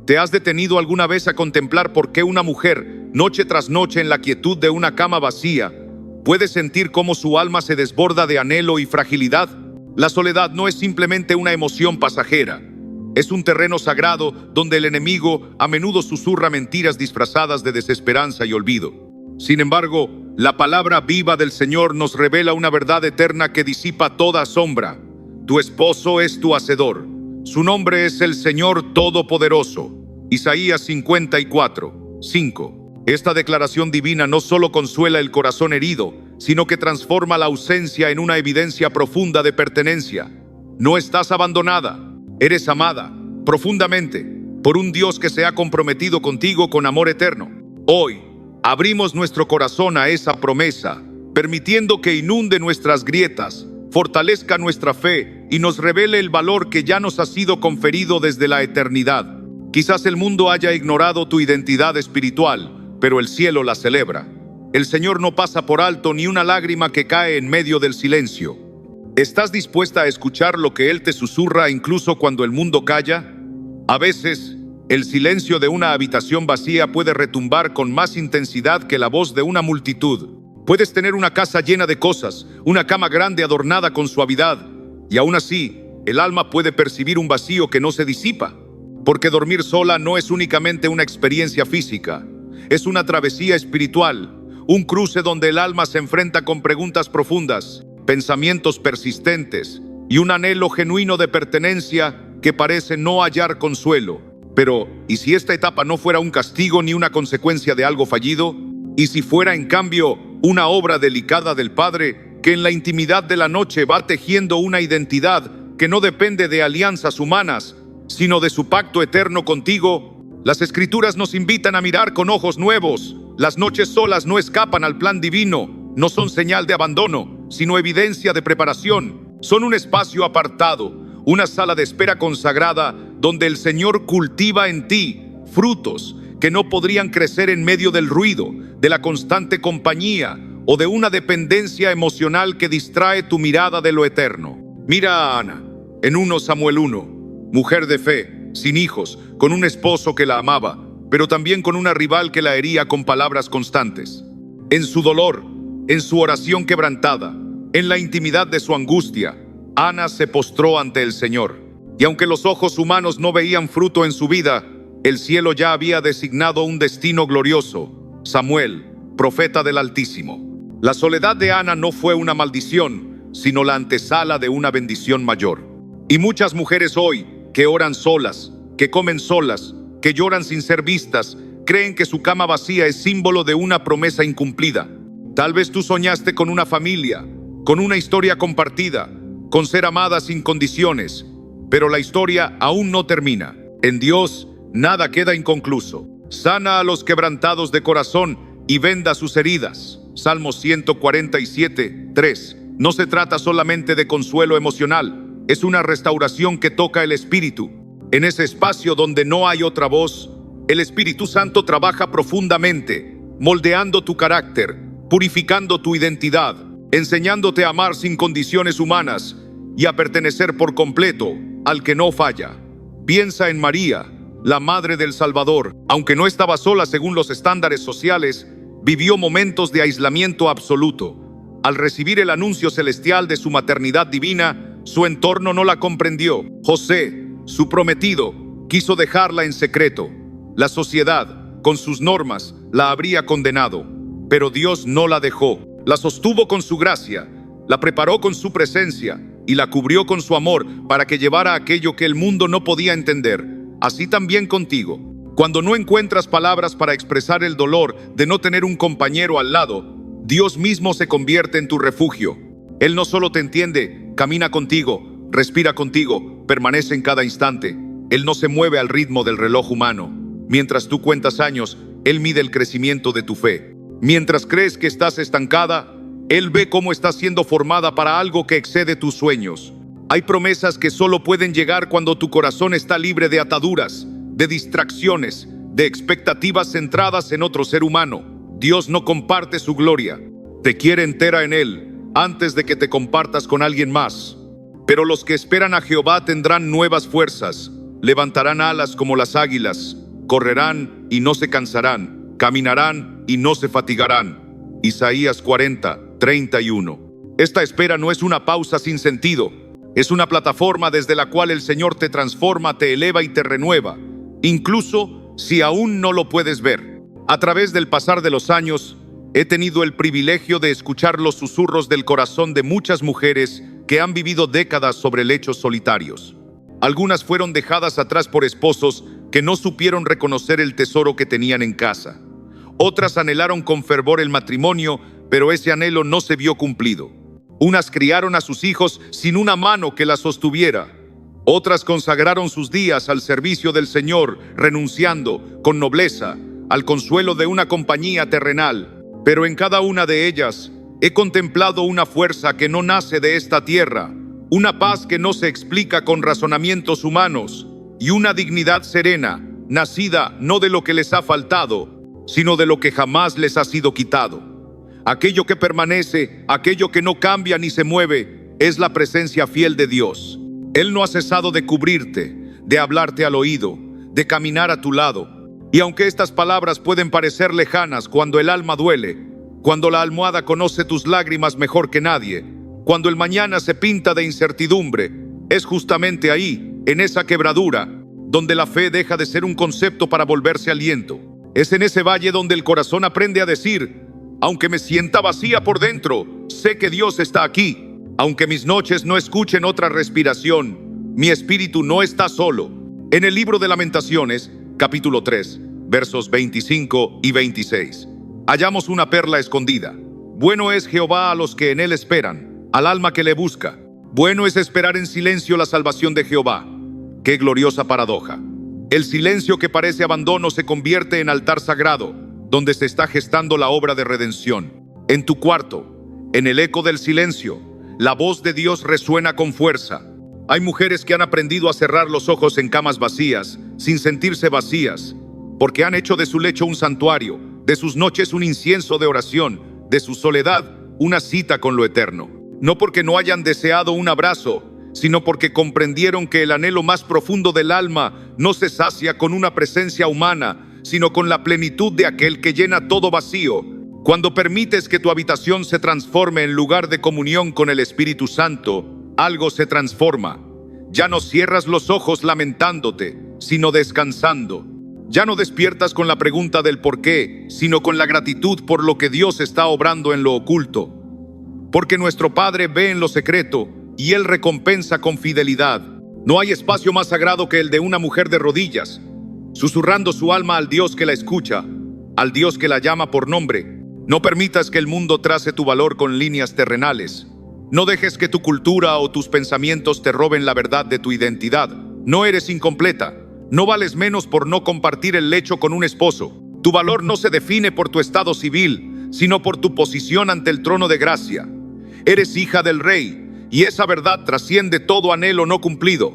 ¿Te has detenido alguna vez a contemplar por qué una mujer, noche tras noche en la quietud de una cama vacía, puede sentir cómo su alma se desborda de anhelo y fragilidad? La soledad no es simplemente una emoción pasajera. Es un terreno sagrado donde el enemigo a menudo susurra mentiras disfrazadas de desesperanza y olvido. Sin embargo, la palabra viva del Señor nos revela una verdad eterna que disipa toda sombra. Tu esposo es tu hacedor. Su nombre es el Señor Todopoderoso. Isaías 54, 5. Esta declaración divina no solo consuela el corazón herido, sino que transforma la ausencia en una evidencia profunda de pertenencia. No estás abandonada, eres amada profundamente por un Dios que se ha comprometido contigo con amor eterno. Hoy, abrimos nuestro corazón a esa promesa, permitiendo que inunde nuestras grietas, fortalezca nuestra fe y nos revele el valor que ya nos ha sido conferido desde la eternidad. Quizás el mundo haya ignorado tu identidad espiritual, pero el cielo la celebra. El Señor no pasa por alto ni una lágrima que cae en medio del silencio. ¿Estás dispuesta a escuchar lo que Él te susurra incluso cuando el mundo calla? A veces, el silencio de una habitación vacía puede retumbar con más intensidad que la voz de una multitud. Puedes tener una casa llena de cosas, una cama grande adornada con suavidad, y aún así, el alma puede percibir un vacío que no se disipa. Porque dormir sola no es únicamente una experiencia física, es una travesía espiritual, un cruce donde el alma se enfrenta con preguntas profundas, pensamientos persistentes y un anhelo genuino de pertenencia que parece no hallar consuelo. Pero, ¿y si esta etapa no fuera un castigo ni una consecuencia de algo fallido? ¿Y si fuera, en cambio, una obra delicada del Padre que en la intimidad de la noche va tejiendo una identidad que no depende de alianzas humanas, sino de su pacto eterno contigo? Las Escrituras nos invitan a mirar con ojos nuevos. Las noches solas no escapan al plan divino, no son señal de abandono, sino evidencia de preparación. Son un espacio apartado, una sala de espera consagrada donde el Señor cultiva en ti frutos que no podrían crecer en medio del ruido, de la constante compañía o de una dependencia emocional que distrae tu mirada de lo eterno. Mira a Ana, en 1 Samuel 1. Mujer de fe, sin hijos, con un esposo que la amaba, pero también con una rival que la hería con palabras constantes. En su dolor, en su oración quebrantada, en la intimidad de su angustia, Ana se postró ante el Señor. Y aunque los ojos humanos no veían fruto en su vida, el cielo ya había designado un destino glorioso: Samuel, profeta del Altísimo. La soledad de Ana no fue una maldición, sino la antesala de una bendición mayor. Y muchas mujeres hoy, que oran solas, que comen solas, que lloran sin ser vistas, creen que su cama vacía es símbolo de una promesa incumplida. Tal vez tú soñaste con una familia, con una historia compartida, con ser amada sin condiciones, pero la historia aún no termina. En Dios, nada queda inconcluso. Sana a los quebrantados de corazón y venda sus heridas. Salmos 147, 3. No se trata solamente de consuelo emocional, es una restauración que toca el espíritu. En ese espacio donde no hay otra voz, el Espíritu Santo trabaja profundamente, moldeando tu carácter, purificando tu identidad, enseñándote a amar sin condiciones humanas y a pertenecer por completo al que no falla. Piensa en María, la Madre del Salvador. Aunque no estaba sola según los estándares sociales, vivió momentos de aislamiento absoluto. Al recibir el anuncio celestial de su maternidad divina, su entorno no la comprendió. José, su prometido, quiso dejarla en secreto. La sociedad, con sus normas, la habría condenado. Pero Dios no la dejó. La sostuvo con su gracia, la preparó con su presencia y la cubrió con su amor para que llevara aquello que el mundo no podía entender. Así también contigo. Cuando no encuentras palabras para expresar el dolor de no tener un compañero al lado, Dios mismo se convierte en tu refugio. Él no solo te entiende, camina contigo, respira contigo, permanece en cada instante. Él no se mueve al ritmo del reloj humano. Mientras tú cuentas años, Él mide el crecimiento de tu fe. Mientras crees que estás estancada, Él ve cómo estás siendo formada para algo que excede tus sueños. Hay promesas que solo pueden llegar cuando tu corazón está libre de ataduras, de distracciones, de expectativas centradas en otro ser humano. Dios no comparte su gloria. Te quiere entera en Él antes de que te compartas con alguien más. Pero los que esperan a Jehová tendrán nuevas fuerzas, levantarán alas como las águilas, correrán y no se cansarán, caminarán y no se fatigarán. Isaías 40:31. Esta espera no es una pausa sin sentido, es una plataforma desde la cual el Señor te transforma, te eleva y te renueva, incluso si aún no lo puedes ver. A través del pasar de los años, he tenido el privilegio de escuchar los susurros del corazón de muchas mujeres que han vivido décadas sobre lechos solitarios. Algunas fueron dejadas atrás por esposos que no supieron reconocer el tesoro que tenían en casa. Otras anhelaron con fervor el matrimonio, pero ese anhelo no se vio cumplido. Unas criaron a sus hijos sin una mano que las sostuviera. Otras consagraron sus días al servicio del Señor, renunciando con nobleza al consuelo de una compañía terrenal. Pero en cada una de ellas he contemplado una fuerza que no nace de esta tierra, una paz que no se explica con razonamientos humanos y una dignidad serena, nacida no de lo que les ha faltado, sino de lo que jamás les ha sido quitado. Aquello que permanece, aquello que no cambia ni se mueve, es la presencia fiel de Dios. Él no ha cesado de cubrirte, de hablarte al oído, de caminar a tu lado. Y aunque estas palabras pueden parecer lejanas cuando el alma duele, cuando la almohada conoce tus lágrimas mejor que nadie, cuando el mañana se pinta de incertidumbre, es justamente ahí, en esa quebradura, donde la fe deja de ser un concepto para volverse aliento. Es en ese valle donde el corazón aprende a decir: aunque me sienta vacía por dentro, sé que Dios está aquí. Aunque mis noches no escuchen otra respiración, mi espíritu no está solo. En el libro de Lamentaciones, capítulo 3, versos 25 y 26, hallamos una perla escondida. Bueno es Jehová a los que en él esperan, al alma que le busca. Bueno es esperar en silencio la salvación de Jehová. ¡Qué gloriosa paradoja! El silencio que parece abandono se convierte en altar sagrado, donde se está gestando la obra de redención. En tu cuarto, en el eco del silencio, la voz de Dios resuena con fuerza. Hay mujeres que han aprendido a cerrar los ojos en camas vacías, sin sentirse vacías, porque han hecho de su lecho un santuario, de sus noches un incienso de oración, de su soledad una cita con lo eterno. No porque no hayan deseado un abrazo, sino porque comprendieron que el anhelo más profundo del alma no se sacia con una presencia humana, sino con la plenitud de aquel que llena todo vacío. Cuando permites que tu habitación se transforme en lugar de comunión con el Espíritu Santo, algo se transforma. Ya no cierras los ojos lamentándote, sino descansando. Ya no despiertas con la pregunta del por qué, sino con la gratitud por lo que Dios está obrando en lo oculto. Porque nuestro Padre ve en lo secreto y Él recompensa con fidelidad. No hay espacio más sagrado que el de una mujer de rodillas, susurrando su alma al Dios que la escucha, al Dios que la llama por nombre. No permitas que el mundo trace tu valor con líneas terrenales. No dejes que tu cultura o tus pensamientos te roben la verdad de tu identidad. No eres incompleta. No vales menos por no compartir el lecho con un esposo. Tu valor no se define por tu estado civil, sino por tu posición ante el trono de gracia. Eres hija del Rey, y esa verdad trasciende todo anhelo no cumplido.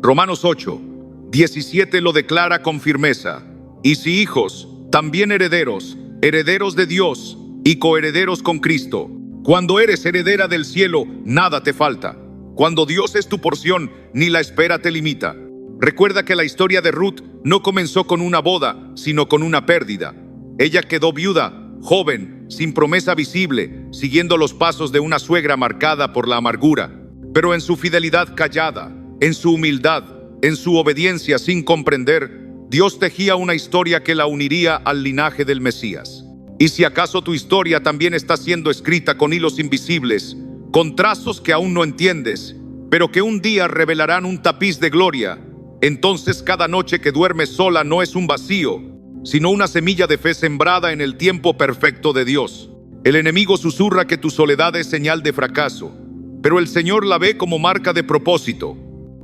Romanos 8:17 lo declara con firmeza. Y si hijos, también herederos, herederos de Dios y coherederos con Cristo. Cuando eres heredera del cielo, nada te falta. Cuando Dios es tu porción, ni la espera te limita. Recuerda que la historia de Ruth no comenzó con una boda, sino con una pérdida. Ella quedó viuda, joven, sin promesa visible, siguiendo los pasos de una suegra marcada por la amargura. Pero en su fidelidad callada, en su humildad, en su obediencia sin comprender, Dios tejía una historia que la uniría al linaje del Mesías. Y si acaso tu historia también está siendo escrita con hilos invisibles, con trazos que aún no entiendes, pero que un día revelarán un tapiz de gloria, entonces cada noche que duermes sola no es un vacío, sino una semilla de fe sembrada en el tiempo perfecto de Dios. El enemigo susurra que tu soledad es señal de fracaso, pero el Señor la ve como marca de propósito.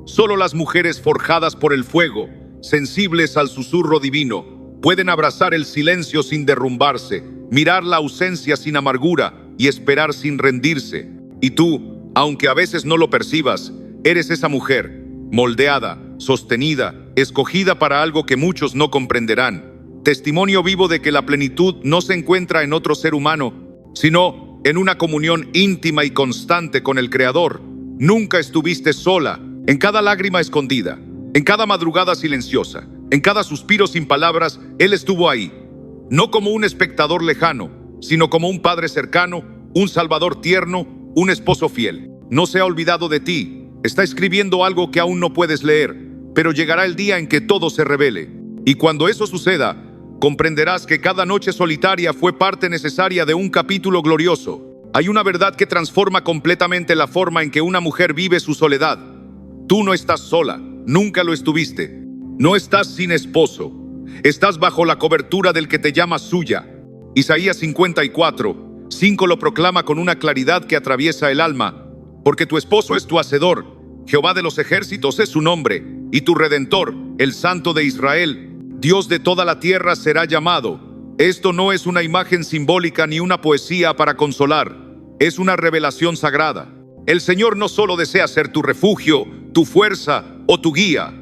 Solo las mujeres forjadas por el fuego, sensibles al susurro divino, pueden abrazar el silencio sin derrumbarse, mirar la ausencia sin amargura y esperar sin rendirse. Y tú, aunque a veces no lo percibas, eres esa mujer, moldeada, sostenida, escogida para algo que muchos no comprenderán. Testimonio vivo de que la plenitud no se encuentra en otro ser humano, sino en una comunión íntima y constante con el Creador. Nunca estuviste sola. En cada lágrima escondida, En cada madrugada silenciosa, en cada suspiro sin palabras, Él estuvo ahí. No como un espectador lejano, sino como un padre cercano, un salvador tierno, un esposo fiel. No se ha olvidado de ti. Está escribiendo algo que aún no puedes leer, pero llegará el día en que todo se revele. Y cuando eso suceda, comprenderás que cada noche solitaria fue parte necesaria de un capítulo glorioso. Hay una verdad que transforma completamente la forma en que una mujer vive su soledad. Tú no estás sola, nunca lo estuviste. No estás sin esposo. Estás bajo la cobertura del que te llama suya. Isaías 54:5 lo proclama con una claridad que atraviesa el alma. Porque tu esposo es tu hacedor, Jehová de los ejércitos es su nombre, y tu Redentor, el Santo de Israel, Dios de toda la tierra será llamado. Esto no es una imagen simbólica ni una poesía para consolar, es una revelación sagrada. El Señor no solo desea ser tu refugio, tu fuerza o tu guía.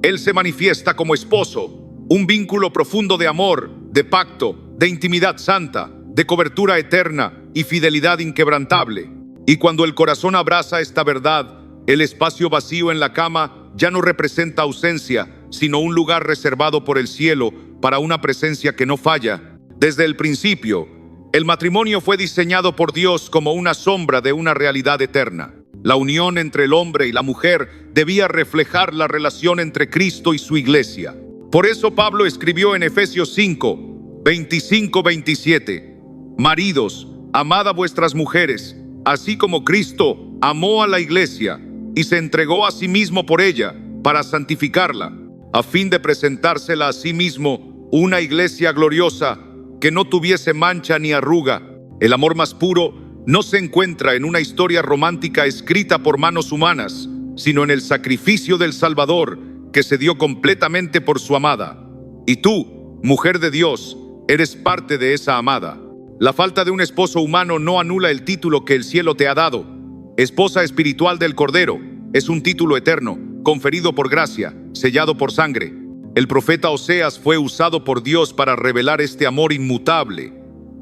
Él se manifiesta como esposo, un vínculo profundo de amor, de pacto, de intimidad santa, de cobertura eterna y fidelidad inquebrantable. Y cuando el corazón abraza esta verdad, el espacio vacío en la cama ya no representa ausencia, sino un lugar reservado por el cielo para una presencia que no falla. Desde el principio, el matrimonio fue diseñado por Dios como una sombra de una realidad eterna. La unión entre el hombre y la mujer debía reflejar la relación entre Cristo y su iglesia. Por eso Pablo escribió en Efesios 5:25-27: Maridos, amad a vuestras mujeres, así como Cristo amó a la iglesia y se entregó a sí mismo por ella, para santificarla, a fin de presentársela a sí mismo una iglesia gloriosa, que no tuviese mancha ni arruga. El amor más puro no se encuentra en una historia romántica escrita por manos humanas, sino en el sacrificio del Salvador, que se dio completamente por su amada. Y tú, mujer de Dios, eres parte de esa amada. La falta de un esposo humano no anula el título que el cielo te ha dado. Esposa espiritual del Cordero es un título eterno, conferido por gracia, sellado por sangre. El profeta Oseas fue usado por Dios para revelar este amor inmutable.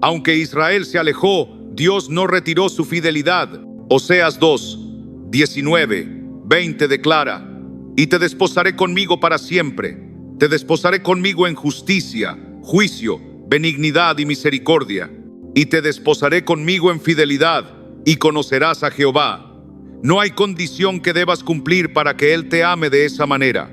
Aunque Israel se alejó, Dios no retiró su fidelidad. Oseas 2:19-20 declara: Y te desposaré conmigo para siempre. Te desposaré conmigo en justicia, juicio, benignidad y misericordia. Y te desposaré conmigo en fidelidad, y conocerás a Jehová. No hay condición que debas cumplir para que Él te ame de esa manera.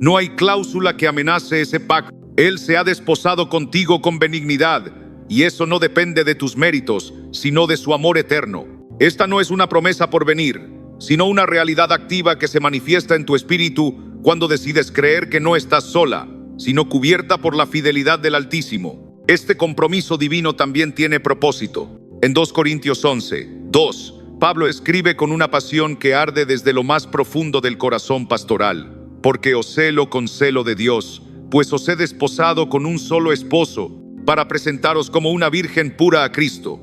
No hay cláusula que amenace ese pacto. Él se ha desposado contigo con benignidad, y eso no depende de tus méritos, sino de su amor eterno. Esta no es una promesa por venir, sino una realidad activa que se manifiesta en tu espíritu cuando decides creer que no estás sola, sino cubierta por la fidelidad del Altísimo. Este compromiso divino también tiene propósito. En 2 Corintios 11:2, Pablo escribe con una pasión que arde desde lo más profundo del corazón pastoral: Porque os celo con celo de Dios, pues os he desposado con un solo esposo, para presentaros como una virgen pura a Cristo.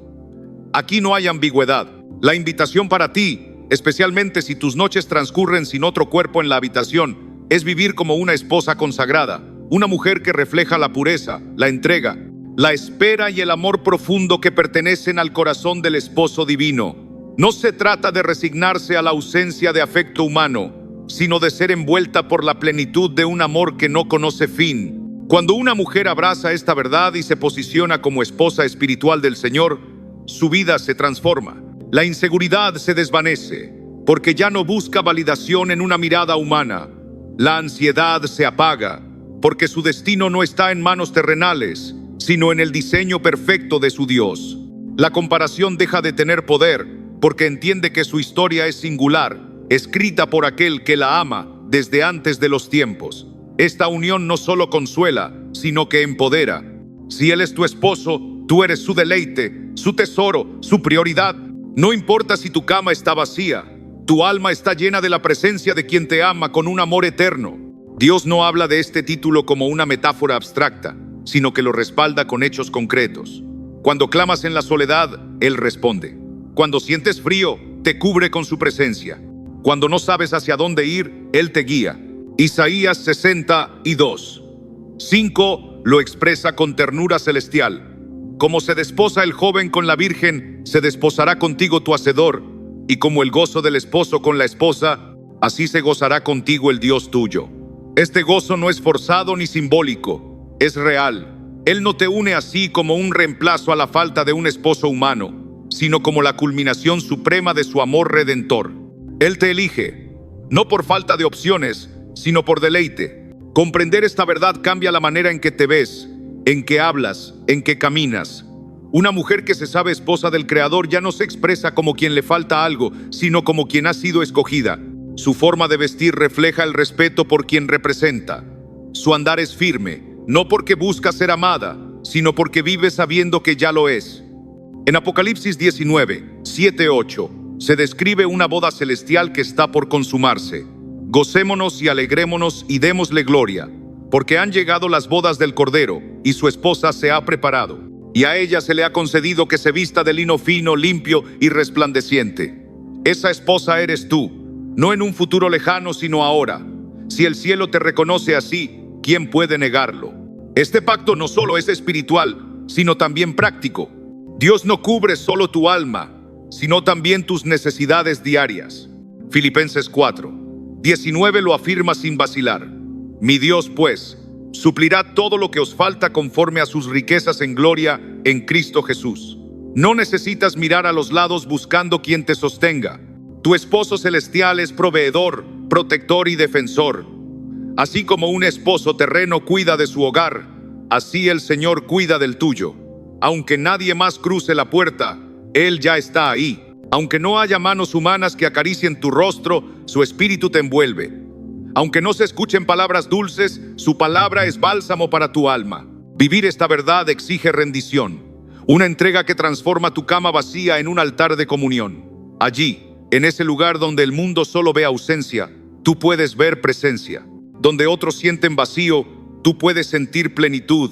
Aquí no hay ambigüedad. La invitación para ti, especialmente si tus noches transcurren sin otro cuerpo en la habitación, es vivir como una esposa consagrada, una mujer que refleja la pureza, la entrega, la espera y el amor profundo que pertenecen al corazón del esposo divino. No se trata de resignarse a la ausencia de afecto humano, sino de ser envuelta por la plenitud de un amor que no conoce fin. Cuando una mujer abraza esta verdad y se posiciona como esposa espiritual del Señor, su vida se transforma. La inseguridad se desvanece, porque ya no busca validación en una mirada humana. La ansiedad se apaga, porque su destino no está en manos terrenales, sino en el diseño perfecto de su Dios. La comparación deja de tener poder, porque entiende que su historia es singular, escrita por aquel que la ama desde antes de los tiempos. Esta unión no solo consuela, sino que empodera. Si Él es tu esposo, tú eres su deleite, su tesoro, su prioridad. No importa si tu cama está vacía, tu alma está llena de la presencia de quien te ama con un amor eterno. Dios no habla de este título como una metáfora abstracta, sino que lo respalda con hechos concretos. Cuando clamas en la soledad, Él responde. Cuando sientes frío, te cubre con su presencia. Cuando no sabes hacia dónde ir, Él te guía. Isaías 62:5 lo expresa con ternura celestial. Como se desposa el joven con la virgen, se desposará contigo tu hacedor, y como el gozo del esposo con la esposa, así se gozará contigo el Dios tuyo. Este gozo no es forzado ni simbólico, es real. Él no te une así como un reemplazo a la falta de un esposo humano, sino como la culminación suprema de su amor redentor. Él te elige, no por falta de opciones, sino por deleite. Comprender esta verdad cambia la manera en que te ves, en que hablas, en que caminas. Una mujer que se sabe esposa del Creador ya no se expresa como quien le falta algo, sino como quien ha sido escogida. Su forma de vestir refleja el respeto por quien representa. Su andar es firme, no porque busca ser amada, sino porque vive sabiendo que ya lo es. En Apocalipsis 19, 7-8, se describe una boda celestial que está por consumarse. Gocémonos y alegrémonos y démosle gloria, porque han llegado las bodas del Cordero, y su esposa se ha preparado. Y a ella se le ha concedido que se vista de lino fino, limpio y resplandeciente. Esa esposa eres tú, no en un futuro lejano, sino ahora. Si el cielo te reconoce así, ¿quién puede negarlo? Este pacto no solo es espiritual, sino también práctico. Dios no cubre solo tu alma, sino también tus necesidades diarias. Filipenses 4:19 lo afirma sin vacilar. Mi Dios, pues, suplirá todo lo que os falta conforme a sus riquezas en gloria en Cristo Jesús. No necesitas mirar a los lados buscando quien te sostenga. Tu esposo celestial es proveedor, protector y defensor. Así como un esposo terreno cuida de su hogar, así el Señor cuida del tuyo. Aunque nadie más cruce la puerta, Él ya está ahí. Aunque no haya manos humanas que acaricien tu rostro, su espíritu te envuelve. Aunque no se escuchen palabras dulces, su palabra es bálsamo para tu alma. Vivir esta verdad exige rendición, una entrega que transforma tu cama vacía en un altar de comunión. Allí, en ese lugar donde el mundo solo ve ausencia, tú puedes ver presencia. Donde otros sienten vacío, tú puedes sentir plenitud,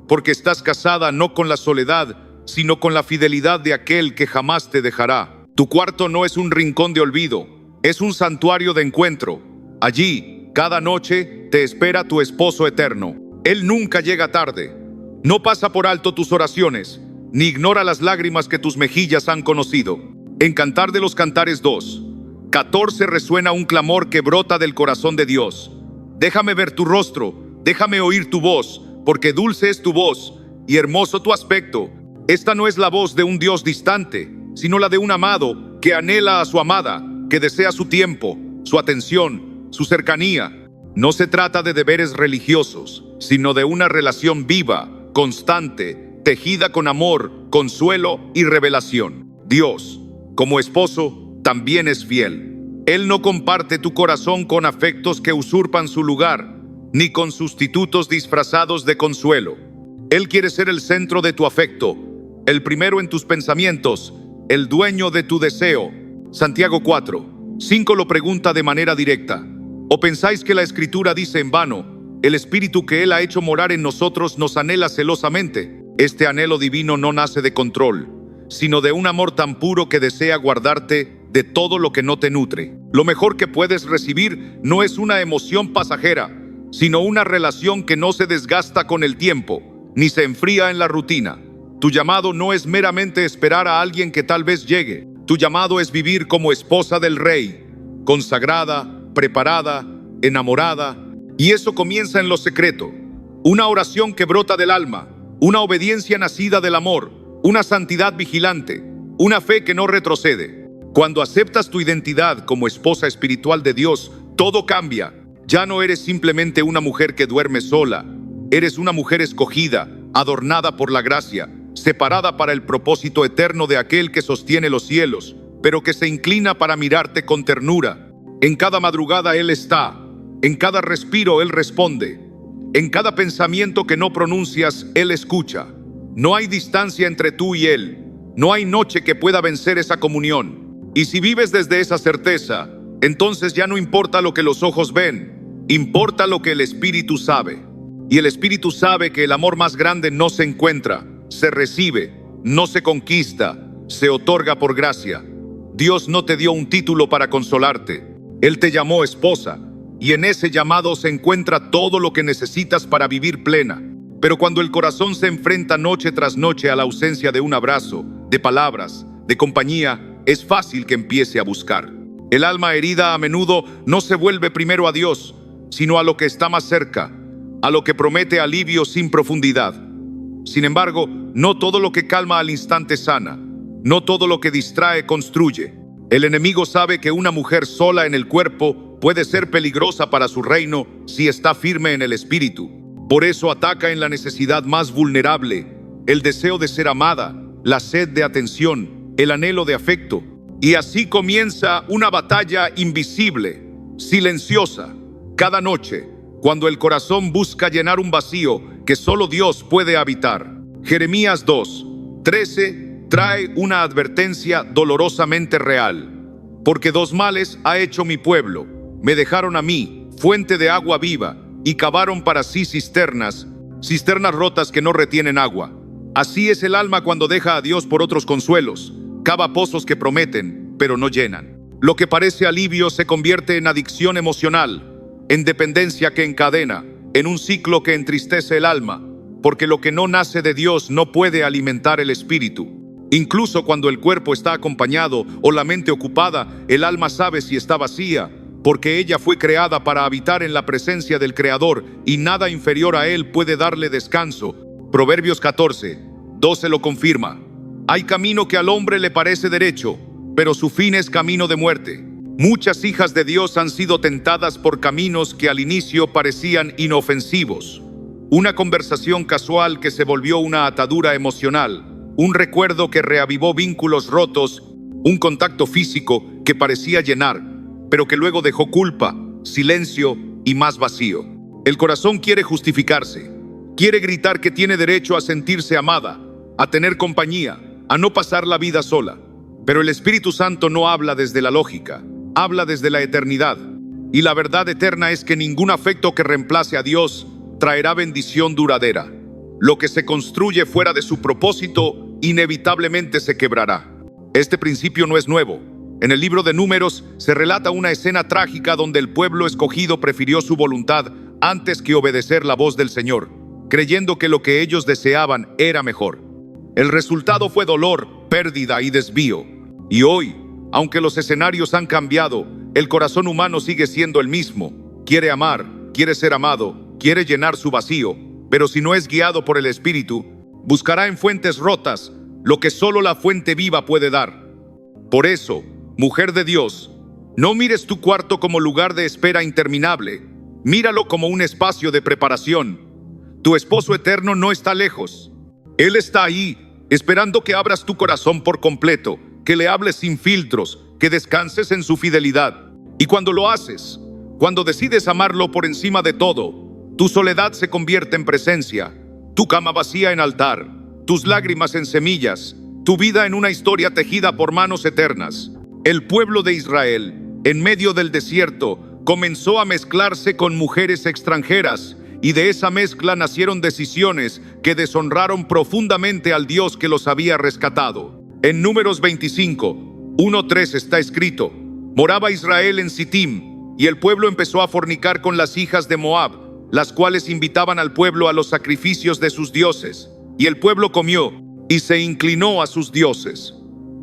porque estás casada no con la soledad, sino con la fidelidad de aquel que jamás te dejará. Tu cuarto no es un rincón de olvido, es un santuario de encuentro. Allí, cada noche, te espera tu esposo eterno. Él nunca llega tarde, no pasa por alto tus oraciones, ni ignora las lágrimas que tus mejillas han conocido. En Cantar de los Cantares 2:14 resuena un clamor que brota del corazón de Dios. Déjame ver tu rostro, déjame oír tu voz, porque dulce es tu voz y hermoso tu aspecto. Esta no es la voz de un Dios distante, sino la de un amado que anhela a su amada, que desea su tiempo, su atención, su cercanía. No se trata de deberes religiosos, sino de una relación viva, constante, tejida con amor, consuelo y revelación. Dios, como esposo, también es fiel. Él no comparte tu corazón con afectos que usurpan su lugar, ni con sustitutos disfrazados de consuelo. Él quiere ser el centro de tu afecto, el primero en tus pensamientos, el dueño de tu deseo. Santiago 4:5 lo pregunta de manera directa. ¿O pensáis que la Escritura dice en vano, el Espíritu que Él ha hecho morar en nosotros nos anhela celosamente? Este anhelo divino no nace de control, sino de un amor tan puro que desea guardarte de todo lo que no te nutre. Lo mejor que puedes recibir no es una emoción pasajera, sino una relación que no se desgasta con el tiempo, ni se enfría en la rutina. Tu llamado no es meramente esperar a alguien que tal vez llegue. Tu llamado es vivir como esposa del Rey, consagrada, preparada, enamorada. Y eso comienza en lo secreto. Una oración que brota del alma, una obediencia nacida del amor, una santidad vigilante, una fe que no retrocede. Cuando aceptas tu identidad como esposa espiritual de Dios, todo cambia. Ya no eres simplemente una mujer que duerme sola. Eres una mujer escogida, adornada por la gracia, separada para el propósito eterno de aquel que sostiene los cielos, pero que se inclina para mirarte con ternura. En cada madrugada Él está, en cada respiro Él responde, en cada pensamiento que no pronuncias Él escucha. No hay distancia entre tú y Él, no hay noche que pueda vencer esa comunión. Y si vives desde esa certeza, entonces ya no importa lo que los ojos ven, importa lo que el Espíritu sabe. Y el Espíritu sabe que el amor más grande no se encuentra, se recibe, no se conquista, se otorga por gracia. Dios no te dio un título para consolarte. Él te llamó esposa, y en ese llamado se encuentra todo lo que necesitas para vivir plena. Pero cuando el corazón se enfrenta noche tras noche a la ausencia de un abrazo, de palabras, de compañía, es fácil que empiece a buscar. El alma herida a menudo no se vuelve primero a Dios, sino a lo que está más cerca, a lo que promete alivio sin profundidad. Sin embargo, no todo lo que calma al instante sana, no todo lo que distrae construye. El enemigo sabe que una mujer sola en el cuerpo puede ser peligrosa para su reino si está firme en el espíritu. Por eso ataca en la necesidad más vulnerable, el deseo de ser amada, la sed de atención, el anhelo de afecto. Y así comienza una batalla invisible, silenciosa, cada noche, cuando el corazón busca llenar un vacío que solo Dios puede habitar. Jeremías 2:13 trae una advertencia dolorosamente real. Porque dos males ha hecho mi pueblo. Me dejaron a mí, fuente de agua viva, y cavaron para sí cisternas rotas que no retienen agua. Así es el alma cuando deja a Dios por otros consuelos. Cava pozos que prometen, pero no llenan. Lo que parece alivio se convierte en adicción emocional, en dependencia que encadena, en un ciclo que entristece el alma, porque lo que no nace de Dios no puede alimentar el espíritu. Incluso cuando el cuerpo está acompañado o la mente ocupada, el alma sabe si está vacía, porque ella fue creada para habitar en la presencia del Creador y nada inferior a Él puede darle descanso. Proverbios 14:12 lo confirma. Hay camino que al hombre le parece derecho, pero su fin es camino de muerte. Muchas hijas de Dios han sido tentadas por caminos que al inicio parecían inofensivos. Una conversación casual que se volvió una atadura emocional, un recuerdo que reavivó vínculos rotos, un contacto físico que parecía llenar, pero que luego dejó culpa, silencio y más vacío. El corazón quiere justificarse, quiere gritar que tiene derecho a sentirse amada, a tener compañía, a no pasar la vida sola. Pero el Espíritu Santo no habla desde la lógica, habla desde la eternidad. Y la verdad eterna es que ningún afecto que reemplace a Dios traerá bendición duradera. Lo que se construye fuera de su propósito inevitablemente se quebrará. Este principio no es nuevo. En el libro de Números se relata una escena trágica donde el pueblo escogido prefirió su voluntad antes que obedecer la voz del Señor, creyendo que lo que ellos deseaban era mejor. El resultado fue dolor, pérdida y desvío. Y hoy, aunque los escenarios han cambiado, el corazón humano sigue siendo el mismo. Quiere amar, quiere ser amado, quiere llenar su vacío, pero si no es guiado por el Espíritu, buscará en fuentes rotas lo que solo la fuente viva puede dar. Por eso, mujer de Dios, no mires tu cuarto como lugar de espera interminable. Míralo como un espacio de preparación. Tu esposo eterno no está lejos. Él está ahí, esperando que abras tu corazón por completo, que le hables sin filtros, que descanses en su fidelidad. Y cuando lo haces, cuando decides amarlo por encima de todo, tu soledad se convierte en presencia, tu cama vacía en altar, tus lágrimas en semillas, tu vida en una historia tejida por manos eternas. El pueblo de Israel, en medio del desierto, comenzó a mezclarse con mujeres extranjeras, y de esa mezcla nacieron decisiones que deshonraron profundamente al Dios que los había rescatado. En Números 25:1-3 está escrito: moraba Israel en Sittim, y el pueblo empezó a fornicar con las hijas de Moab, las cuales invitaban al pueblo a los sacrificios de sus dioses. Y el pueblo comió y se inclinó a sus dioses.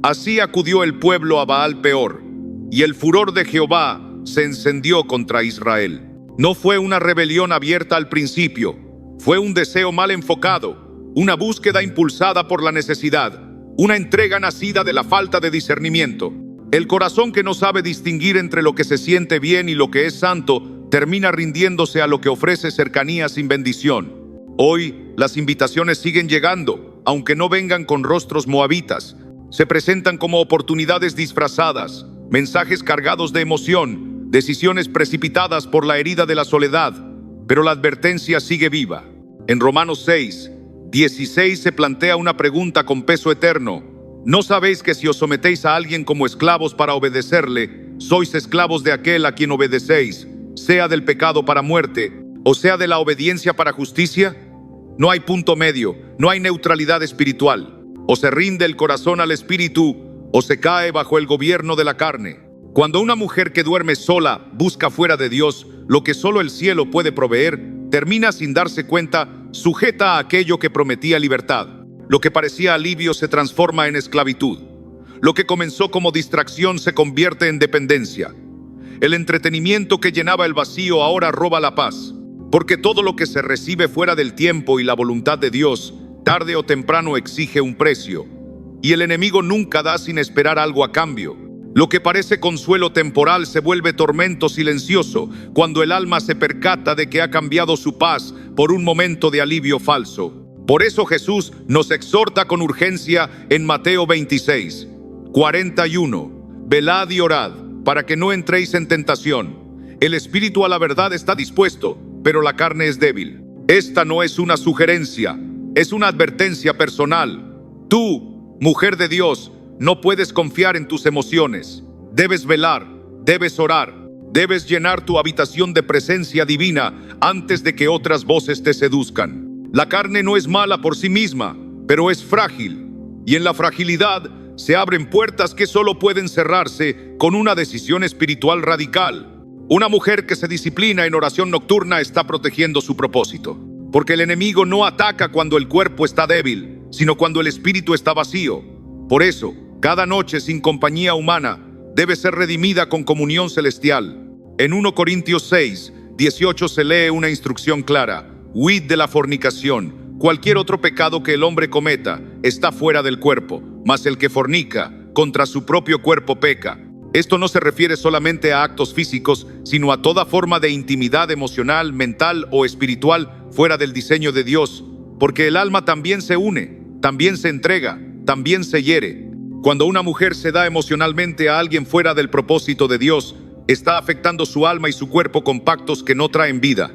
Así acudió el pueblo a Baal Peor, y el furor de Jehová se encendió contra Israel. No fue una rebelión abierta al principio, fue un deseo mal enfocado, una búsqueda impulsada por la necesidad, una entrega nacida de la falta de discernimiento. El corazón que no sabe distinguir entre lo que se siente bien y lo que es santo, termina rindiéndose a lo que ofrece cercanía sin bendición. Hoy, las invitaciones siguen llegando, aunque no vengan con rostros moabitas. Se presentan como oportunidades disfrazadas, mensajes cargados de emoción, decisiones precipitadas por la herida de la soledad, pero la advertencia sigue viva. En Romanos 6:16 se plantea una pregunta con peso eterno. ¿No sabéis que si os sometéis a alguien como esclavos para obedecerle, sois esclavos de aquel a quien obedecéis, sea del pecado para muerte, o sea de la obediencia para justicia? No hay punto medio, no hay neutralidad espiritual. O se rinde el corazón al espíritu, o se cae bajo el gobierno de la carne. Cuando una mujer que duerme sola busca fuera de Dios lo que solo el cielo puede proveer, termina sin darse cuenta, sujeta a aquello que prometía libertad. Lo que parecía alivio se transforma en esclavitud. Lo que comenzó como distracción se convierte en dependencia. El entretenimiento que llenaba el vacío ahora roba la paz. Porque todo lo que se recibe fuera del tiempo y la voluntad de Dios, tarde o temprano exige un precio. Y el enemigo nunca da sin esperar algo a cambio. Lo que parece consuelo temporal se vuelve tormento silencioso cuando el alma se percata de que ha cambiado su paz por un momento de alivio falso. Por eso Jesús nos exhorta con urgencia en Mateo 26, 41. Velad y orad, para que no entréis en tentación. El espíritu a la verdad está dispuesto, pero la carne es débil. Esta no es una sugerencia, es una advertencia personal. Tú, mujer de Dios, no puedes confiar en tus emociones. Debes velar, debes orar, debes llenar tu habitación de presencia divina antes de que otras voces te seduzcan. La carne no es mala por sí misma, pero es frágil, y en la fragilidad se abren puertas que solo pueden cerrarse con una decisión espiritual radical. Una mujer que se disciplina en oración nocturna está protegiendo su propósito, porque el enemigo no ataca cuando el cuerpo está débil, sino cuando el espíritu está vacío. Por eso, cada noche sin compañía humana debe ser redimida con comunión celestial. En 1 Corintios 6, 18 se lee una instrucción clara: huid de la fornicación. Cualquier otro pecado que el hombre cometa está fuera del cuerpo, mas el que fornica contra su propio cuerpo peca. Esto no se refiere solamente a actos físicos, sino a toda forma de intimidad emocional, mental o espiritual fuera del diseño de Dios, porque el alma también se une, también se entrega, también se hiere. Cuando una mujer se da emocionalmente a alguien fuera del propósito de Dios, está afectando su alma y su cuerpo con pactos que no traen vida.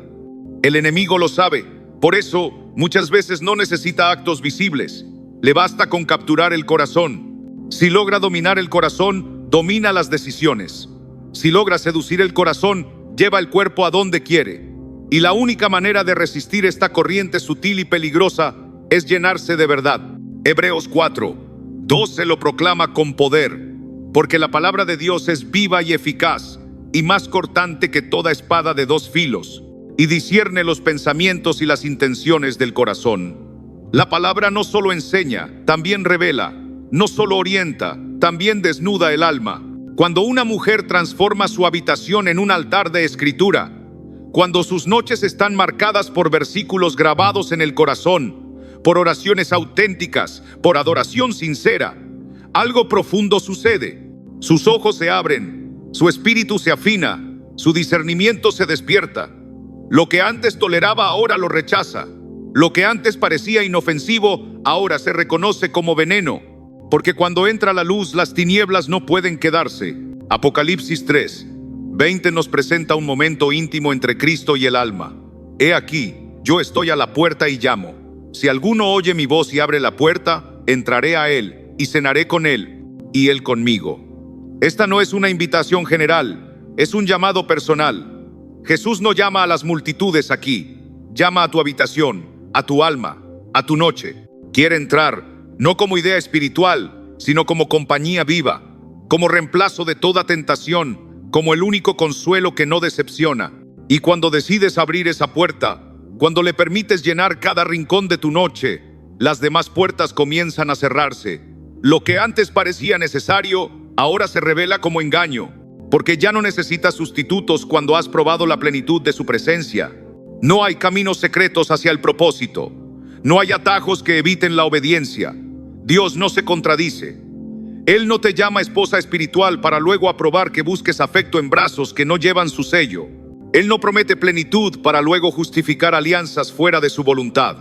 El enemigo lo sabe, por eso muchas veces no necesita actos visibles. Le basta con capturar el corazón. Si logra dominar el corazón, domina las decisiones. Si logra seducir el corazón, lleva el cuerpo a donde quiere. Y la única manera de resistir esta corriente sutil y peligrosa es llenarse de verdad. Hebreos 4, 12 lo proclama con poder, porque la palabra de Dios es viva y eficaz, y más cortante que toda espada de dos filos, y discierne los pensamientos y las intenciones del corazón. La palabra no solo enseña, también revela, no solo orienta, también desnuda el alma. Cuando una mujer transforma su habitación en un altar de escritura, cuando sus noches están marcadas por versículos grabados en el corazón, por oraciones auténticas, por adoración sincera, algo profundo sucede. Sus ojos se abren, su espíritu se afina, su discernimiento se despierta. Lo que antes toleraba ahora lo rechaza. Lo que antes parecía inofensivo ahora se reconoce como veneno. Porque cuando entra la luz, las tinieblas no pueden quedarse. Apocalipsis 3, 20 nos presenta un momento íntimo entre Cristo y el alma. He aquí, yo estoy a la puerta y llamo. Si alguno oye mi voz y abre la puerta, entraré a él y cenaré con él, y él conmigo. Esta no es una invitación general, es un llamado personal. Jesús no llama a las multitudes aquí, llama a tu habitación, a tu alma, a tu noche. Quiere entrar, no como idea espiritual, sino como compañía viva, como reemplazo de toda tentación, como el único consuelo que no decepciona. Y cuando decides abrir esa puerta, cuando le permites llenar cada rincón de tu noche, las demás puertas comienzan a cerrarse. Lo que antes parecía necesario, ahora se revela como engaño, porque ya no necesitas sustitutos cuando has probado la plenitud de su presencia. No hay caminos secretos hacia el propósito. No hay atajos que eviten la obediencia. Dios no se contradice. Él no te llama esposa espiritual para luego aprobar que busques afecto en brazos que no llevan su sello. Él no promete plenitud para luego justificar alianzas fuera de su voluntad.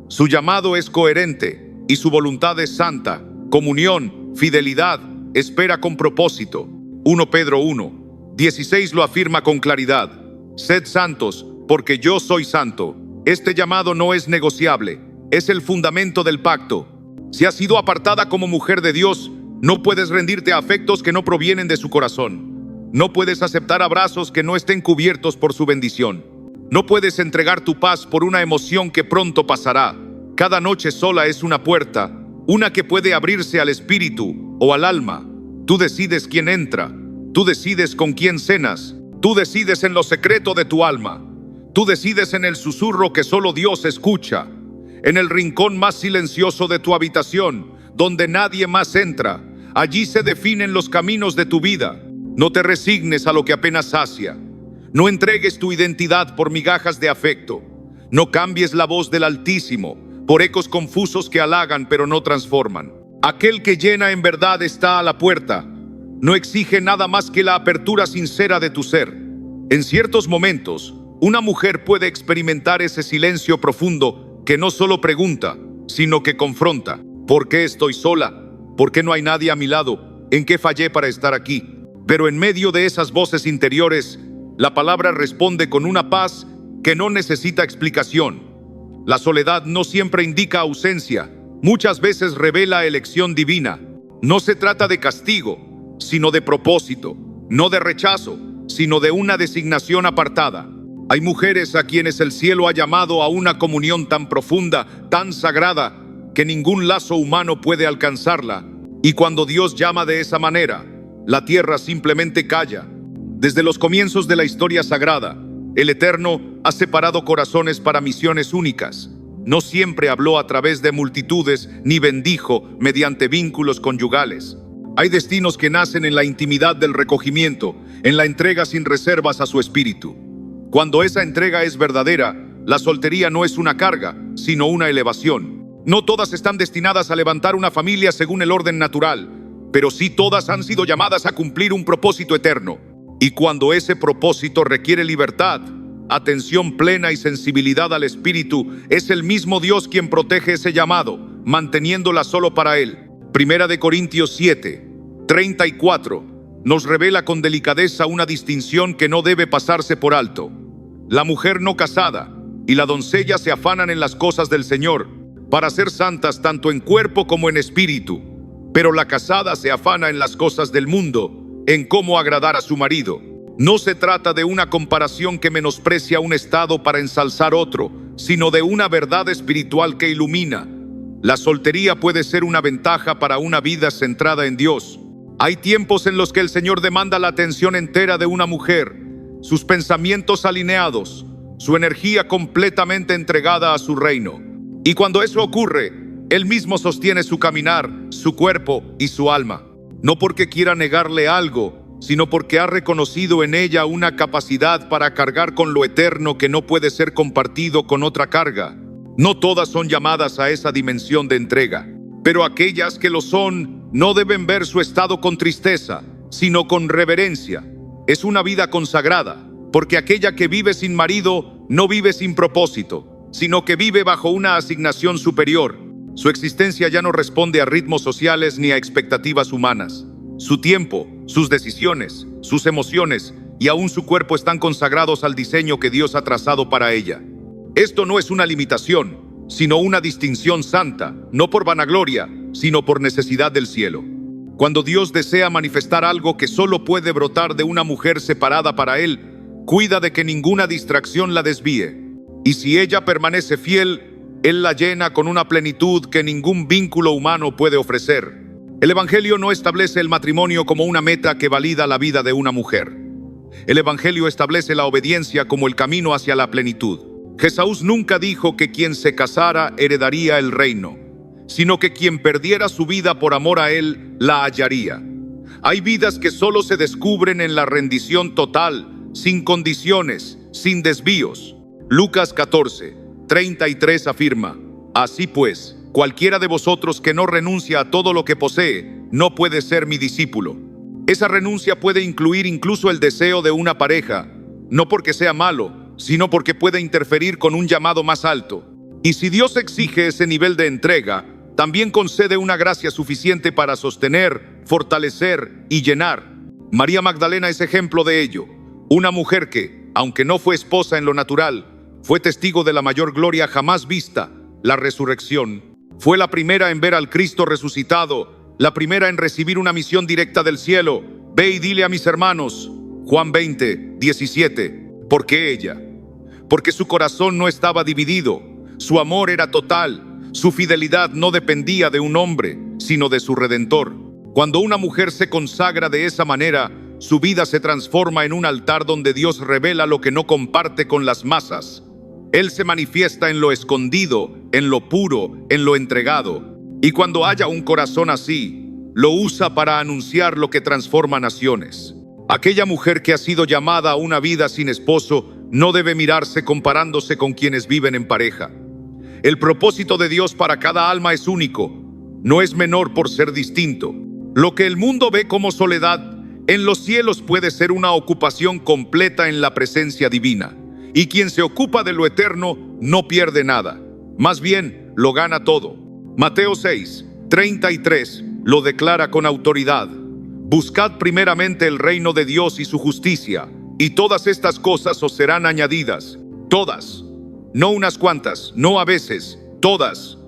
Su llamado es coherente y su voluntad es santa. Comunión, fidelidad, espera con propósito. 1 Pedro 1, 16 lo afirma con claridad. Sed santos, porque yo soy santo. Este llamado no es negociable, es el fundamento del pacto. Si has sido apartada como mujer de Dios, no puedes rendirte a afectos que no provienen de su corazón. No puedes aceptar abrazos que no estén cubiertos por su bendición. No puedes entregar tu paz por una emoción que pronto pasará. Cada noche sola es una puerta, una que puede abrirse al espíritu o al alma. Tú decides quién entra, tú decides con quién cenas, tú decides en lo secreto de tu alma. Tú decides en el susurro que solo Dios escucha, en el rincón más silencioso de tu habitación, donde nadie más entra. Allí se definen los caminos de tu vida. No te resignes a lo que apenas sacia. No entregues tu identidad por migajas de afecto. No cambies la voz del Altísimo por ecos confusos que halagan pero no transforman. Aquel que llena en verdad está a la puerta. No exige nada más que la apertura sincera de tu ser. En ciertos momentos, una mujer puede experimentar ese silencio profundo que no solo pregunta, sino que confronta. ¿Por qué estoy sola? ¿Por qué no hay nadie a mi lado? ¿En qué fallé para estar aquí? Pero en medio de esas voces interiores, la palabra responde con una paz que no necesita explicación. La soledad no siempre indica ausencia, muchas veces revela elección divina. No se trata de castigo, sino de propósito, no de rechazo, sino de una designación apartada. Hay mujeres a quienes el cielo ha llamado a una comunión tan profunda, tan sagrada, que ningún lazo humano puede alcanzarla. Y cuando Dios llama de esa manera, la tierra simplemente calla. Desde los comienzos de la historia sagrada, el Eterno ha separado corazones para misiones únicas. No siempre habló a través de multitudes ni bendijo mediante vínculos conyugales. Hay destinos que nacen en la intimidad del recogimiento, en la entrega sin reservas a su espíritu. Cuando esa entrega es verdadera, la soltería no es una carga, sino una elevación. No todas están destinadas a levantar una familia según el orden natural, pero sí todas han sido llamadas a cumplir un propósito eterno. Y cuando ese propósito requiere libertad, atención plena y sensibilidad al espíritu, es el mismo Dios quien protege ese llamado, manteniéndola solo para Él. Primera de Corintios 7, 34, nos revela con delicadeza una distinción que no debe pasarse por alto. La mujer no casada y la doncella se afanan en las cosas del Señor, para ser santas tanto en cuerpo como en espíritu. Pero la casada se afana en las cosas del mundo, en cómo agradar a su marido. No se trata de una comparación que menosprecia un estado para ensalzar otro, sino de una verdad espiritual que ilumina. La soltería puede ser una ventaja para una vida centrada en Dios. Hay tiempos en los que el Señor demanda la atención entera de una mujer, sus pensamientos alineados, su energía completamente entregada a su reino. Y cuando eso ocurre, Él mismo sostiene su caminar, su cuerpo y su alma. No porque quiera negarle algo, sino porque ha reconocido en ella una capacidad para cargar con lo eterno que no puede ser compartido con otra carga. No todas son llamadas a esa dimensión de entrega, pero aquellas que lo son no deben ver su estado con tristeza, sino con reverencia. Es una vida consagrada, porque aquella que vive sin marido no vive sin propósito, sino que vive bajo una asignación superior. Su existencia ya no responde a ritmos sociales ni a expectativas humanas. Su tiempo, sus decisiones, sus emociones y aún su cuerpo están consagrados al diseño que Dios ha trazado para ella. Esto no es una limitación, sino una distinción santa, no por vanagloria, sino por necesidad del cielo. Cuando Dios desea manifestar algo que solo puede brotar de una mujer separada para Él, cuida de que ninguna distracción la desvíe. Y si ella permanece fiel, Él la llena con una plenitud que ningún vínculo humano puede ofrecer. El Evangelio no establece el matrimonio como una meta que valida la vida de una mujer. El Evangelio establece la obediencia como el camino hacia la plenitud. Jesús nunca dijo que quien se casara heredaría el reino, sino que quien perdiera su vida por amor a Él la hallaría. Hay vidas que solo se descubren en la rendición total, sin condiciones, sin desvíos. Lucas 14, 33 afirma: así pues, cualquiera de vosotros que no renuncia a todo lo que posee, no puede ser mi discípulo. Esa renuncia puede incluir incluso el deseo de una pareja, no porque sea malo, sino porque puede interferir con un llamado más alto. Y si Dios exige ese nivel de entrega, también concede una gracia suficiente para sostener, fortalecer y llenar. María Magdalena es ejemplo de ello. Una mujer que, aunque no fue esposa en lo natural, fue testigo de la mayor gloria jamás vista, la resurrección. Fue la primera en ver al Cristo resucitado, la primera en recibir una misión directa del cielo. Ve y dile a mis hermanos. Juan 20, 17. ¿Por qué ella? Porque su corazón no estaba dividido, su amor era total, su fidelidad no dependía de un hombre, sino de su Redentor. Cuando una mujer se consagra de esa manera, su vida se transforma en un altar donde Dios revela lo que no comparte con las masas. Él se manifiesta en lo escondido, en lo puro, en lo entregado. Y cuando haya un corazón así, lo usa para anunciar lo que transforma naciones. Aquella mujer que ha sido llamada a una vida sin esposo no debe mirarse comparándose con quienes viven en pareja. El propósito de Dios para cada alma es único, no es menor por ser distinto. Lo que el mundo ve como soledad, en los cielos puede ser una ocupación completa en la presencia divina. Y quien se ocupa de lo eterno no pierde nada, más bien lo gana todo. Mateo 6:33 lo declara con autoridad. Buscad primeramente el reino de Dios y su justicia, y todas estas cosas os serán añadidas. Todas, no unas cuantas, no a veces, todas.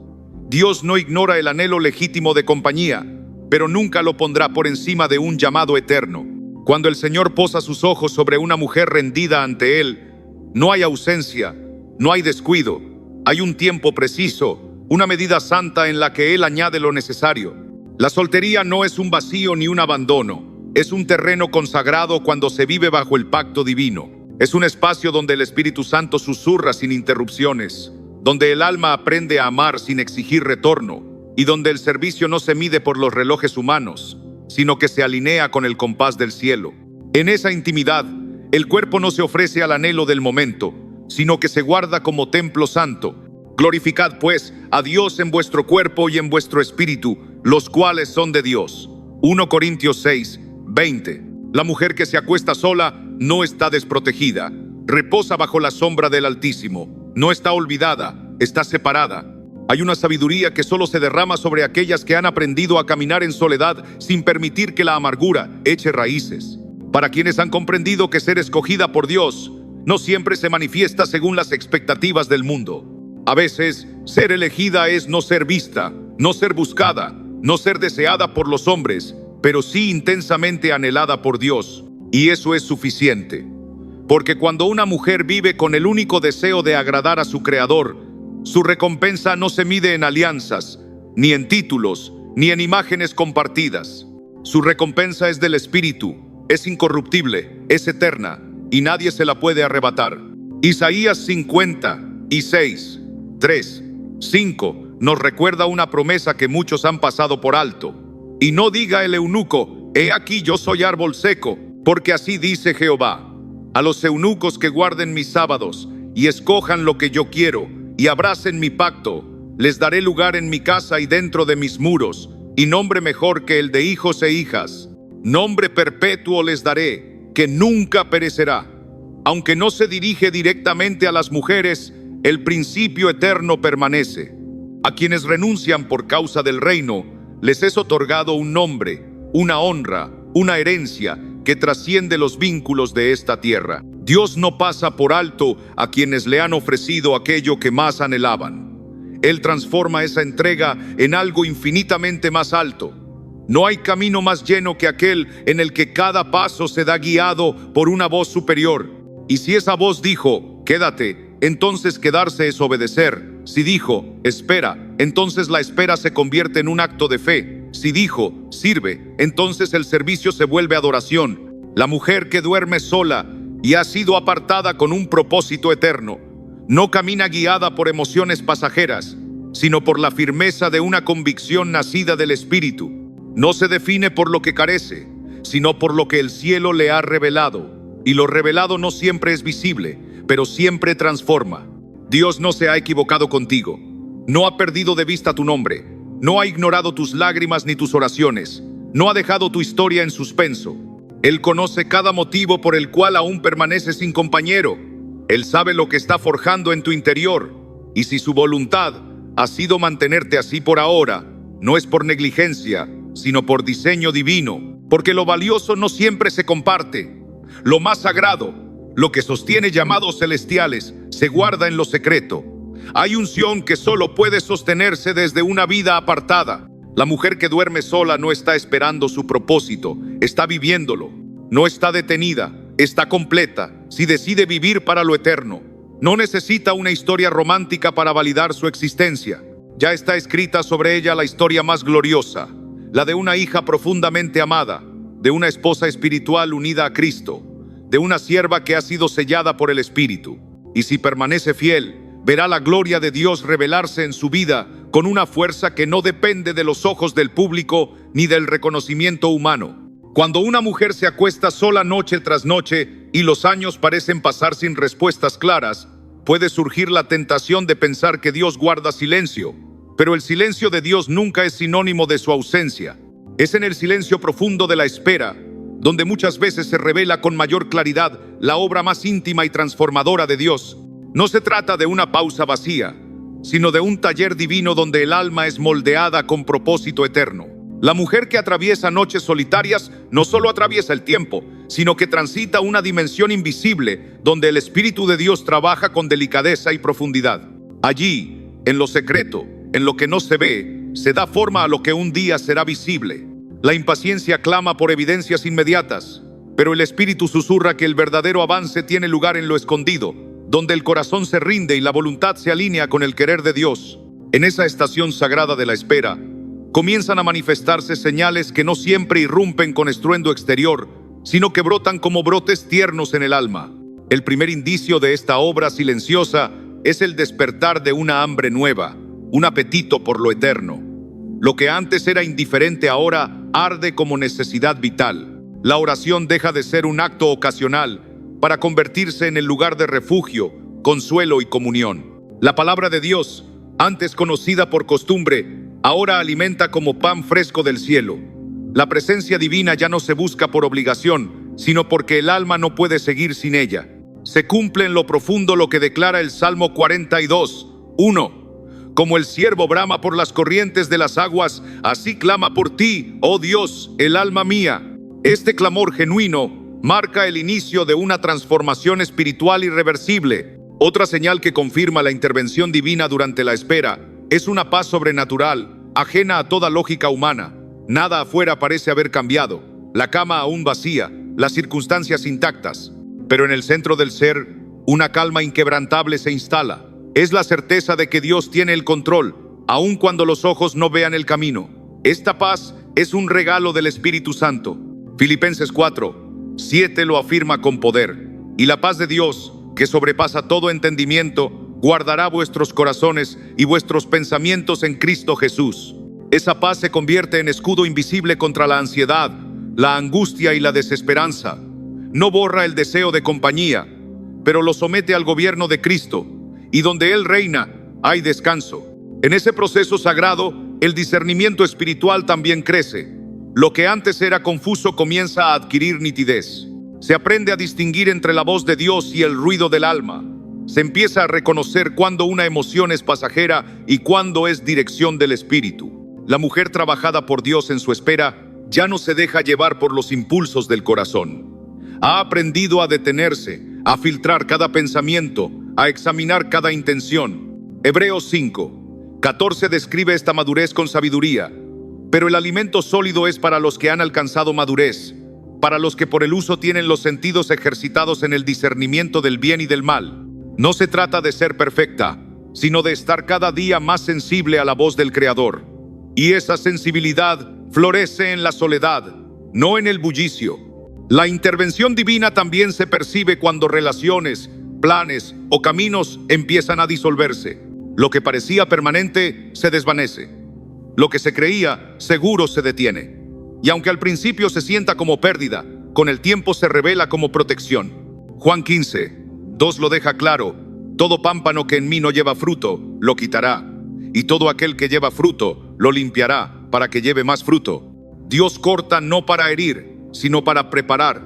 Dios no ignora el anhelo legítimo de compañía, pero nunca lo pondrá por encima de un llamado eterno. Cuando el Señor posa sus ojos sobre una mujer rendida ante Él, no hay ausencia, no hay descuido, hay un tiempo preciso, una medida santa en la que Él añade lo necesario. La soltería no es un vacío ni un abandono, es un terreno consagrado cuando se vive bajo el pacto divino. Es un espacio donde el Espíritu Santo susurra sin interrupciones, donde el alma aprende a amar sin exigir retorno, y donde el servicio no se mide por los relojes humanos, sino que se alinea con el compás del cielo. En esa intimidad, el cuerpo no se ofrece al anhelo del momento, sino que se guarda como templo santo. Glorificad pues a Dios en vuestro cuerpo y en vuestro espíritu, los cuales son de Dios. 1 Corintios 6:20. La mujer que se acuesta sola no está desprotegida, reposa bajo la sombra del Altísimo, no está olvidada, está separada. Hay una sabiduría que solo se derrama sobre aquellas que han aprendido a caminar en soledad sin permitir que la amargura eche raíces. Para quienes han comprendido que ser escogida por Dios no siempre se manifiesta según las expectativas del mundo. A veces, ser elegida es no ser vista, no ser buscada, no ser deseada por los hombres, pero sí intensamente anhelada por Dios. Y eso es suficiente. Porque cuando una mujer vive con el único deseo de agradar a su Creador, su recompensa no se mide en alianzas, ni en títulos, ni en imágenes compartidas. Su recompensa es del Espíritu, es incorruptible, es eterna, y nadie se la puede arrebatar. Isaías 56:3-5 nos recuerda una promesa que muchos han pasado por alto. Y no diga el eunuco, he aquí yo soy árbol seco, porque así dice Jehová. A los eunucos que guarden mis sábados y escojan lo que yo quiero y abracen mi pacto, les daré lugar en mi casa y dentro de mis muros, y nombre mejor que el de hijos e hijas. Nombre perpetuo les daré, que nunca perecerá. Aunque no se dirige directamente a las mujeres, el principio eterno permanece. A quienes renuncian por causa del reino, les es otorgado un nombre, una honra, una herencia que trasciende los vínculos de esta tierra. Dios no pasa por alto a quienes le han ofrecido aquello que más anhelaban. Él transforma esa entrega en algo infinitamente más alto. No hay camino más lleno que aquel en el que cada paso se da guiado por una voz superior. Y si esa voz dijo, quédate, entonces quedarse es obedecer. Si dijo, espera, entonces la espera se convierte en un acto de fe. Si dijo, sirve, entonces el servicio se vuelve adoración. La mujer que duerme sola y ha sido apartada con un propósito eterno, no camina guiada por emociones pasajeras, sino por la firmeza de una convicción nacida del Espíritu. No se define por lo que carece, sino por lo que el cielo le ha revelado. Y lo revelado no siempre es visible, pero siempre transforma. Dios no se ha equivocado contigo. No ha perdido de vista tu nombre. No ha ignorado tus lágrimas ni tus oraciones. No ha dejado tu historia en suspenso. Él conoce cada motivo por el cual aún permaneces sin compañero. Él sabe lo que está forjando en tu interior. Y si su voluntad ha sido mantenerte así por ahora, no es por negligencia, sino por diseño divino. Porque lo valioso no siempre se comparte. Lo más sagrado, lo que sostiene llamados celestiales, se guarda en lo secreto. Hay unción que solo puede sostenerse desde una vida apartada. La mujer que duerme sola no está esperando su propósito, está viviéndolo. No está detenida, está completa, si decide vivir para lo eterno. No necesita una historia romántica para validar su existencia. Ya está escrita sobre ella la historia más gloriosa, la de una hija profundamente amada, de una esposa espiritual unida a Cristo, de una sierva que ha sido sellada por el Espíritu. Y si permanece fiel, verá la gloria de Dios revelarse en su vida con una fuerza que no depende de los ojos del público ni del reconocimiento humano. Cuando una mujer se acuesta sola noche tras noche y los años parecen pasar sin respuestas claras, puede surgir la tentación de pensar que Dios guarda silencio. Pero el silencio de Dios nunca es sinónimo de su ausencia. Es en el silencio profundo de la espera, donde muchas veces se revela con mayor claridad la obra más íntima y transformadora de Dios. No se trata de una pausa vacía, sino de un taller divino donde el alma es moldeada con propósito eterno. La mujer que atraviesa noches solitarias no solo atraviesa el tiempo, sino que transita una dimensión invisible donde el Espíritu de Dios trabaja con delicadeza y profundidad. Allí, en lo secreto, en lo que no se ve, se da forma a lo que un día será visible. La impaciencia clama por evidencias inmediatas, pero el Espíritu susurra que el verdadero avance tiene lugar en lo escondido, donde el corazón se rinde y la voluntad se alinea con el querer de Dios. En esa estación sagrada de la espera, comienzan a manifestarse señales que no siempre irrumpen con estruendo exterior, sino que brotan como brotes tiernos en el alma. El primer indicio de esta obra silenciosa es el despertar de una hambre nueva, un apetito por lo eterno. Lo que antes era indiferente ahora arde como necesidad vital. La oración deja de ser un acto ocasional para convertirse en el lugar de refugio, consuelo y comunión. La palabra de Dios, antes conocida por costumbre, ahora alimenta como pan fresco del cielo. La presencia divina ya no se busca por obligación, sino porque el alma no puede seguir sin ella. Se cumple en lo profundo lo que declara el Salmo 42, 1. Como el ciervo brama por las corrientes de las aguas, así clama por ti, oh Dios, el alma mía. Este clamor genuino marca el inicio de una transformación espiritual irreversible. Otra señal que confirma la intervención divina durante la espera es una paz sobrenatural, ajena a toda lógica humana. Nada afuera parece haber cambiado, la cama aún vacía, las circunstancias intactas. Pero en el centro del ser, una calma inquebrantable se instala. Es la certeza de que Dios tiene el control, aun cuando los ojos no vean el camino. Esta paz es un regalo del Espíritu Santo. Filipenses 4, 7 lo afirma con poder. Y la paz de Dios, que sobrepasa todo entendimiento, guardará vuestros corazones y vuestros pensamientos en Cristo Jesús. Esa paz se convierte en escudo invisible contra la ansiedad, la angustia y la desesperanza. No borra el deseo de compañía, pero lo somete al gobierno de Cristo, y donde Él reina, hay descanso. En ese proceso sagrado, el discernimiento espiritual también crece. Lo que antes era confuso comienza a adquirir nitidez. Se aprende a distinguir entre la voz de Dios y el ruido del alma. Se empieza a reconocer cuándo una emoción es pasajera y cuándo es dirección del Espíritu. La mujer trabajada por Dios en su espera ya no se deja llevar por los impulsos del corazón. Ha aprendido a detenerse, a filtrar cada pensamiento, a examinar cada intención. Hebreos 5, 14 describe esta madurez con sabiduría. Pero el alimento sólido es para los que han alcanzado madurez, para los que por el uso tienen los sentidos ejercitados en el discernimiento del bien y del mal. No se trata de ser perfecta, sino de estar cada día más sensible a la voz del Creador. Y esa sensibilidad florece en la soledad, no en el bullicio. La intervención divina también se percibe cuando relaciones, planes o caminos empiezan a disolverse. Lo que parecía permanente se desvanece. Lo que se creía seguro se detiene. Y aunque al principio se sienta como pérdida, con el tiempo se revela como protección. Juan 15, 2 lo deja claro: todo pámpano que en mí no lleva fruto, lo quitará. Y todo aquel que lleva fruto, lo limpiará para que lleve más fruto. Dios corta no para herir, sino para preparar.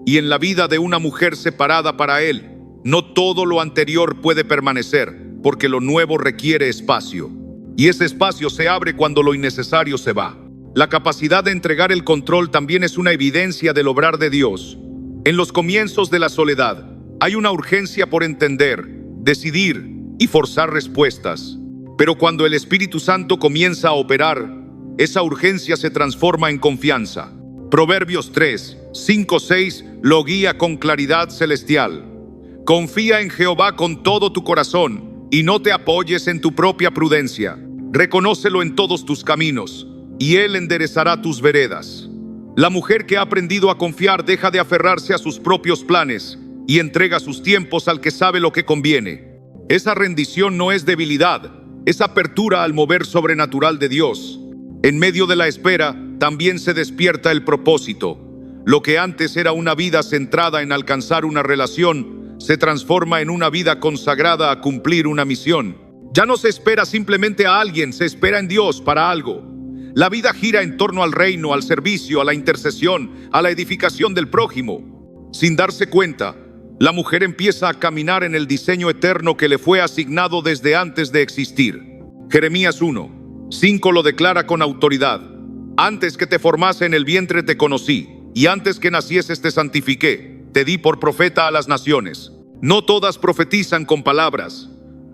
Y en la vida de una mujer separada para Él, no todo lo anterior puede permanecer, porque lo nuevo requiere espacio. Y ese espacio se abre cuando lo innecesario se va. La capacidad de entregar el control también es una evidencia del obrar de Dios. En los comienzos de la soledad, hay una urgencia por entender, decidir y forzar respuestas. Pero cuando el Espíritu Santo comienza a operar, esa urgencia se transforma en confianza. Proverbios 3, 5, 6 lo guía con claridad celestial. Confía en Jehová con todo tu corazón y no te apoyes en tu propia prudencia. Reconócelo en todos tus caminos y Él enderezará tus veredas. La mujer que ha aprendido a confiar deja de aferrarse a sus propios planes y entrega sus tiempos al que sabe lo que conviene. Esa rendición no es debilidad, es apertura al mover sobrenatural de Dios. En medio de la espera, también se despierta el propósito. Lo que antes era una vida centrada en alcanzar una relación, se transforma en una vida consagrada a cumplir una misión. Ya no se espera simplemente a alguien, se espera en Dios para algo. La vida gira en torno al reino, al servicio, a la intercesión, a la edificación del prójimo. Sin darse cuenta, la mujer empieza a caminar en el diseño eterno que le fue asignado desde antes de existir. Jeremías 1:5 lo declara con autoridad. Antes que te formase en el vientre te conocí, y antes que nacieses te santifiqué, te di por profeta a las naciones. No todas profetizan con palabras.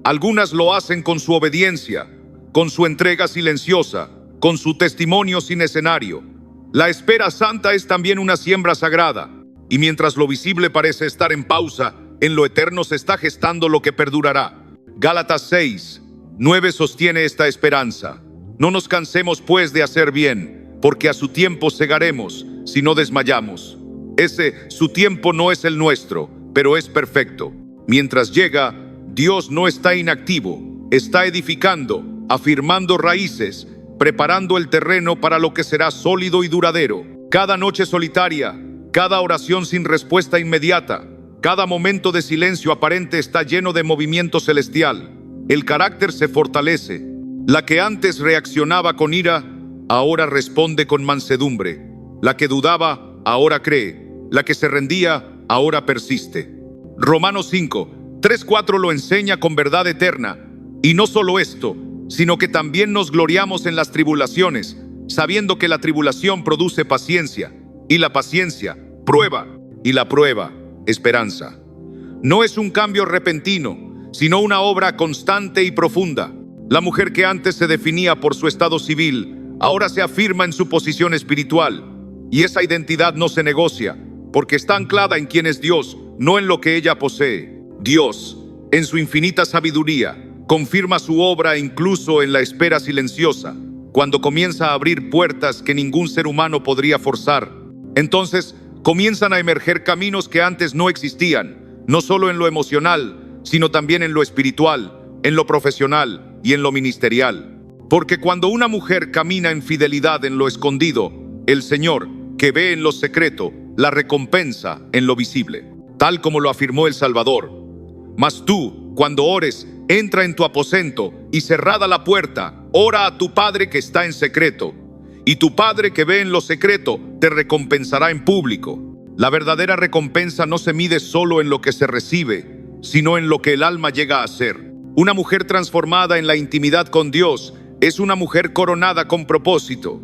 Algunas lo hacen con su obediencia, con su entrega silenciosa, con su testimonio sin escenario. La espera santa es también una siembra sagrada, y mientras lo visible parece estar en pausa, en lo eterno se está gestando lo que perdurará. Gálatas 6:9 sostiene esta esperanza. No nos cansemos pues de hacer bien, porque a su tiempo segaremos, si no desmayamos. Ese su tiempo no es el nuestro, pero es perfecto. Mientras llega, Dios no está inactivo, está edificando, afirmando raíces, preparando el terreno para lo que será sólido y duradero. Cada noche solitaria, cada oración sin respuesta inmediata, cada momento de silencio aparente está lleno de movimiento celestial. El carácter se fortalece. La que antes reaccionaba con ira, ahora responde con mansedumbre. La que dudaba, ahora cree. La que se rendía, ahora persiste. Romanos 5:3-4 lo enseña con verdad eterna. Y no solo esto, sino que también nos gloriamos en las tribulaciones, sabiendo que la tribulación produce paciencia, y la paciencia, prueba, y la prueba, esperanza. No es un cambio repentino, sino una obra constante y profunda. La mujer que antes se definía por su estado civil, ahora se afirma en su posición espiritual, y esa identidad no se negocia, porque está anclada en quién es Dios, no en lo que ella posee. Dios, en su infinita sabiduría, confirma su obra incluso en la espera silenciosa, cuando comienza a abrir puertas que ningún ser humano podría forzar. Entonces, comienzan a emerger caminos que antes no existían, no solo en lo emocional, sino también en lo espiritual, en lo profesional y en lo ministerial. Porque cuando una mujer camina en fidelidad en lo escondido, el Señor, que ve en lo secreto, la recompensa en lo visible, tal como lo afirmó el Salvador. Mas tú, cuando ores, entra en tu aposento y cerrada la puerta, ora a tu Padre que está en secreto, y tu Padre que ve en lo secreto te recompensará en público. La verdadera recompensa no se mide solo en lo que se recibe, sino en lo que el alma llega a ser. Una mujer transformada en la intimidad con Dios es una mujer coronada con propósito.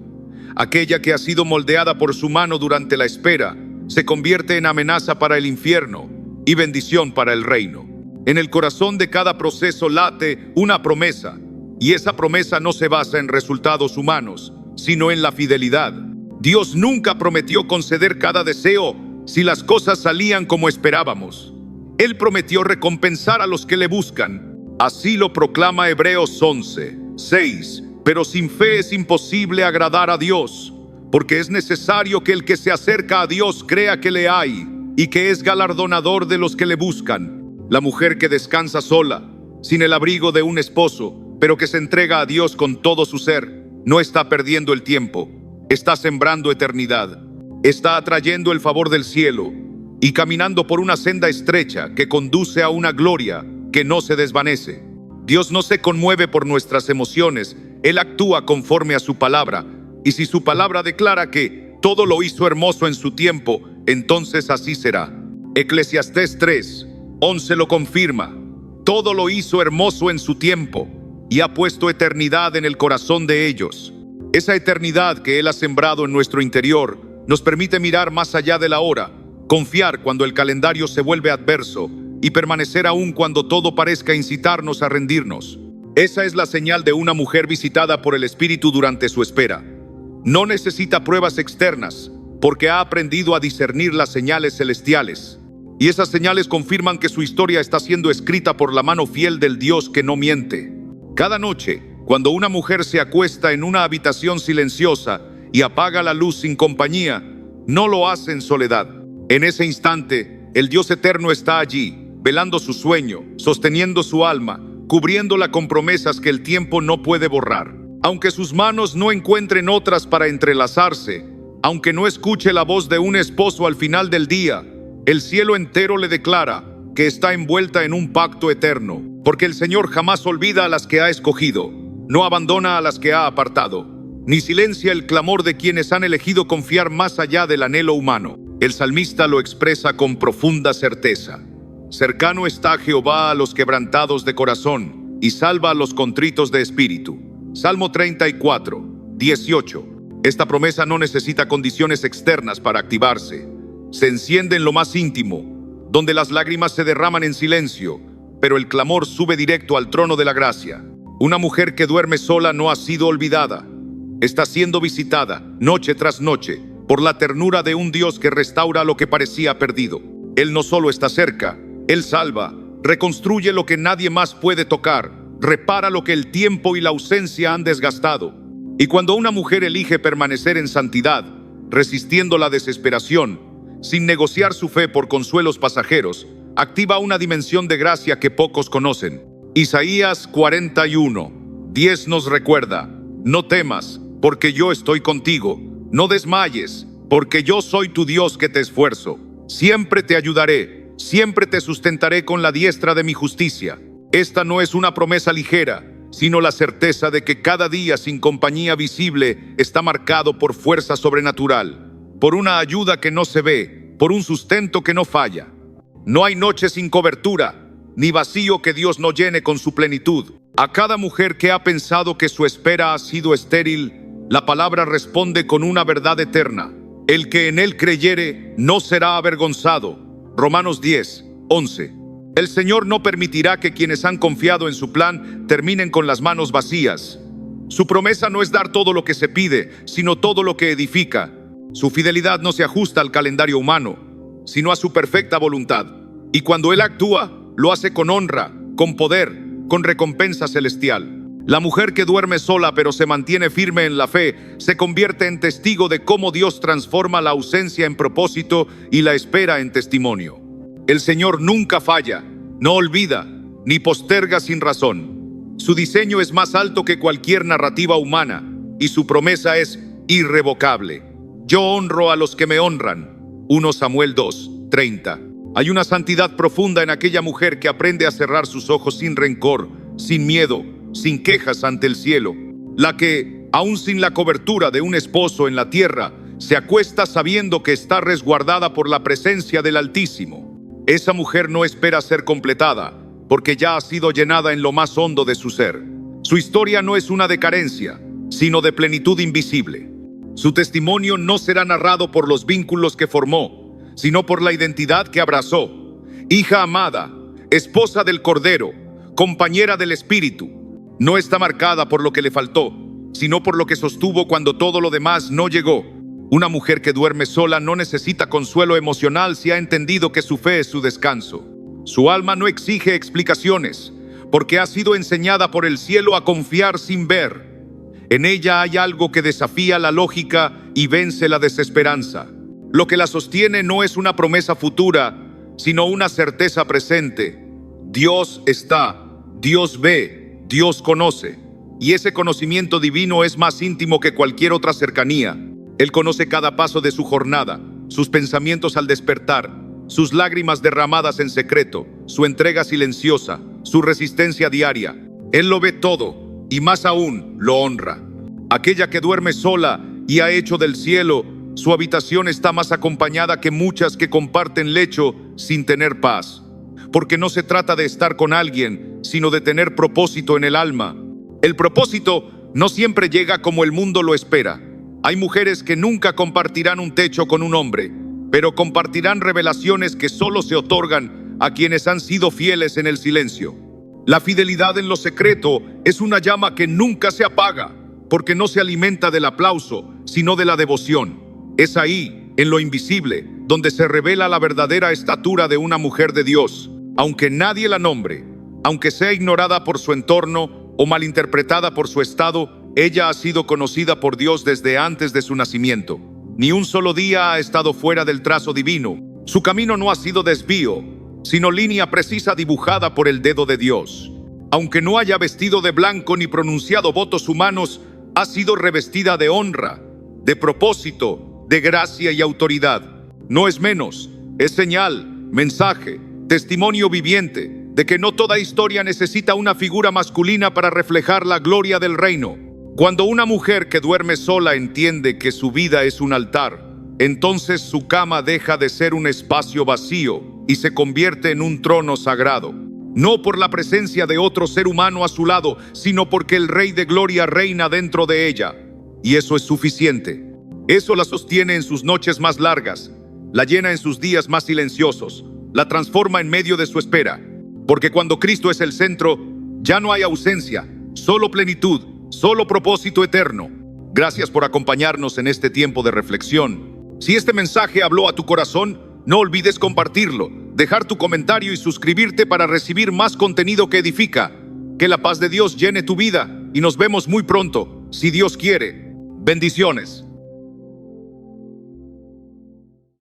Aquella que ha sido moldeada por su mano durante la espera se convierte en amenaza para el infierno y bendición para el reino. En el corazón de cada proceso late una promesa, y esa promesa no se basa en resultados humanos, sino en la fidelidad. Dios nunca prometió conceder cada deseo si las cosas salían como esperábamos. Él prometió recompensar a los que le buscan. Así lo proclama Hebreos 11:6. Pero sin fe es imposible agradar a Dios, porque es necesario que el que se acerca a Dios crea que le hay y que es galardonador de los que le buscan. La mujer que descansa sola, sin el abrigo de un esposo, pero que se entrega a Dios con todo su ser, no está perdiendo el tiempo, está sembrando eternidad, está atrayendo el favor del cielo y caminando por una senda estrecha que conduce a una gloria que no se desvanece. Dios no se conmueve por nuestras emociones, Él actúa conforme a su palabra, y si su palabra declara que todo lo hizo hermoso en su tiempo, entonces así será. Eclesiastés 3:11 lo confirma. Todo lo hizo hermoso en su tiempo, y ha puesto eternidad en el corazón de ellos. Esa eternidad que Él ha sembrado en nuestro interior nos permite mirar más allá de la hora, confiar cuando el calendario se vuelve adverso y permanecer aún cuando todo parezca incitarnos a rendirnos. Esa es la señal de una mujer visitada por el Espíritu durante su espera. No necesita pruebas externas, porque ha aprendido a discernir las señales celestiales. Y esas señales confirman que su historia está siendo escrita por la mano fiel del Dios que no miente. Cada noche, cuando una mujer se acuesta en una habitación silenciosa y apaga la luz sin compañía, no lo hace en soledad. En ese instante, el Dios eterno está allí, velando su sueño, sosteniendo su alma, cubriéndola con promesas que el tiempo no puede borrar. Aunque sus manos no encuentren otras para entrelazarse, Aunque no escuche la voz de un esposo al final del día, el cielo entero le declara que está envuelta en un pacto eterno, porque el Señor jamás olvida a las que ha escogido, no abandona a las que ha apartado, ni silencia el clamor de quienes han elegido confiar más allá del anhelo humano. El salmista lo expresa con profunda certeza. Cercano está Jehová a los quebrantados de corazón y salva a los contritos de espíritu. Salmo 34, 18. Esta promesa no necesita condiciones externas para activarse. Se enciende en lo más íntimo, donde las lágrimas se derraman en silencio, pero el clamor sube directo al trono de la gracia. Una mujer que duerme sola no ha sido olvidada. Está siendo visitada, noche tras noche, por la ternura de un Dios que restaura lo que parecía perdido. Él no solo está cerca, Él salva, reconstruye lo que nadie más puede tocar, repara lo que el tiempo y la ausencia han desgastado. Y cuando una mujer elige permanecer en santidad, resistiendo la desesperación, sin negociar su fe por consuelos pasajeros, activa una dimensión de gracia que pocos conocen. Isaías 41, 10 nos recuerda: no temas, porque yo estoy contigo. No desmayes, porque yo soy tu Dios que te esfuerzo. Siempre te ayudaré, siempre te sustentaré con la diestra de mi justicia. Esta no es una promesa ligera, sino la certeza de que cada día sin compañía visible está marcado por fuerza sobrenatural, por una ayuda que no se ve, por un sustento que no falla. No hay noche sin cobertura, ni vacío que Dios no llene con su plenitud. A cada mujer que ha pensado que su espera ha sido estéril, la palabra responde con una verdad eterna: el que en él creyere no será avergonzado. Romanos 10, 11. El Señor no permitirá que quienes han confiado en su plan terminen con las manos vacías. Su promesa no es dar todo lo que se pide, sino todo lo que edifica. Su fidelidad no se ajusta al calendario humano, sino a su perfecta voluntad. Y cuando Él actúa, lo hace con honra, con poder, con recompensa celestial. La mujer que duerme sola pero se mantiene firme en la fe se convierte en testigo de cómo Dios transforma la ausencia en propósito y la espera en testimonio. El Señor nunca falla, no olvida, ni posterga sin razón. Su diseño es más alto que cualquier narrativa humana y su promesa es irrevocable. Yo honro a los que me honran. 1 Samuel 2, 30. Hay una santidad profunda en aquella mujer que aprende a cerrar sus ojos sin rencor, sin miedo, sin quejas ante el cielo. La que, aún sin la cobertura de un esposo en la tierra, se acuesta sabiendo que está resguardada por la presencia del Altísimo. Esa mujer no espera ser completada, porque ya ha sido llenada en lo más hondo de su ser. Su historia no es una de carencia, sino de plenitud invisible. Su testimonio no será narrado por los vínculos que formó, sino por la identidad que abrazó. Hija amada, esposa del Cordero, compañera del Espíritu. No está marcada por lo que le faltó, sino por lo que sostuvo cuando todo lo demás no llegó. Una mujer que duerme sola no necesita consuelo emocional si ha entendido que su fe es su descanso. Su alma no exige explicaciones, porque ha sido enseñada por el cielo a confiar sin ver. En ella hay algo que desafía la lógica y vence la desesperanza. Lo que la sostiene no es una promesa futura, sino una certeza presente. Dios está, Dios ve, Dios conoce, y ese conocimiento divino es más íntimo que cualquier otra cercanía. Él conoce cada paso de su jornada, sus pensamientos al despertar, sus lágrimas derramadas en secreto, su entrega silenciosa, su resistencia diaria. Él lo ve todo, y más aún, lo honra. Aquella que duerme sola y ha hecho del cielo su habitación está más acompañada que muchas que comparten lecho sin tener paz. Porque no se trata de estar con alguien, sino de tener propósito en el alma. El propósito no siempre llega como el mundo lo espera. Hay mujeres que nunca compartirán un techo con un hombre, pero compartirán revelaciones que solo se otorgan a quienes han sido fieles en el silencio. La fidelidad en lo secreto es una llama que nunca se apaga, porque no se alimenta del aplauso, sino de la devoción. Es ahí, en lo invisible, donde se revela la verdadera estatura de una mujer de Dios. Aunque nadie la nombre, aunque sea ignorada por su entorno o malinterpretada por su estado, ella ha sido conocida por Dios desde antes de su nacimiento. Ni un solo día ha estado fuera del trazo divino. Su camino no ha sido desvío, sino línea precisa dibujada por el dedo de Dios. Aunque no haya vestido de blanco ni pronunciado votos humanos, ha sido revestida de honra, de propósito de gracia y autoridad. No es menos, es señal, mensaje, testimonio viviente de que no toda historia necesita una figura masculina para reflejar la gloria del reino. Cuando una mujer que duerme sola entiende que su vida es un altar, entonces su cama deja de ser un espacio vacío y se convierte en un trono sagrado. No por la presencia de otro ser humano a su lado, sino porque el Rey de Gloria reina dentro de ella. Y eso es suficiente. Eso la sostiene en sus noches más largas, la llena en sus días más silenciosos, la transforma en medio de su espera. Porque cuando Cristo es el centro, ya no hay ausencia, solo plenitud, solo propósito eterno. Gracias por acompañarnos en este tiempo de reflexión. Si este mensaje habló a tu corazón, no olvides compartirlo, dejar tu comentario y suscribirte para recibir más contenido que edifica. Que la paz de Dios llene tu vida y nos vemos muy pronto, si Dios quiere. Bendiciones.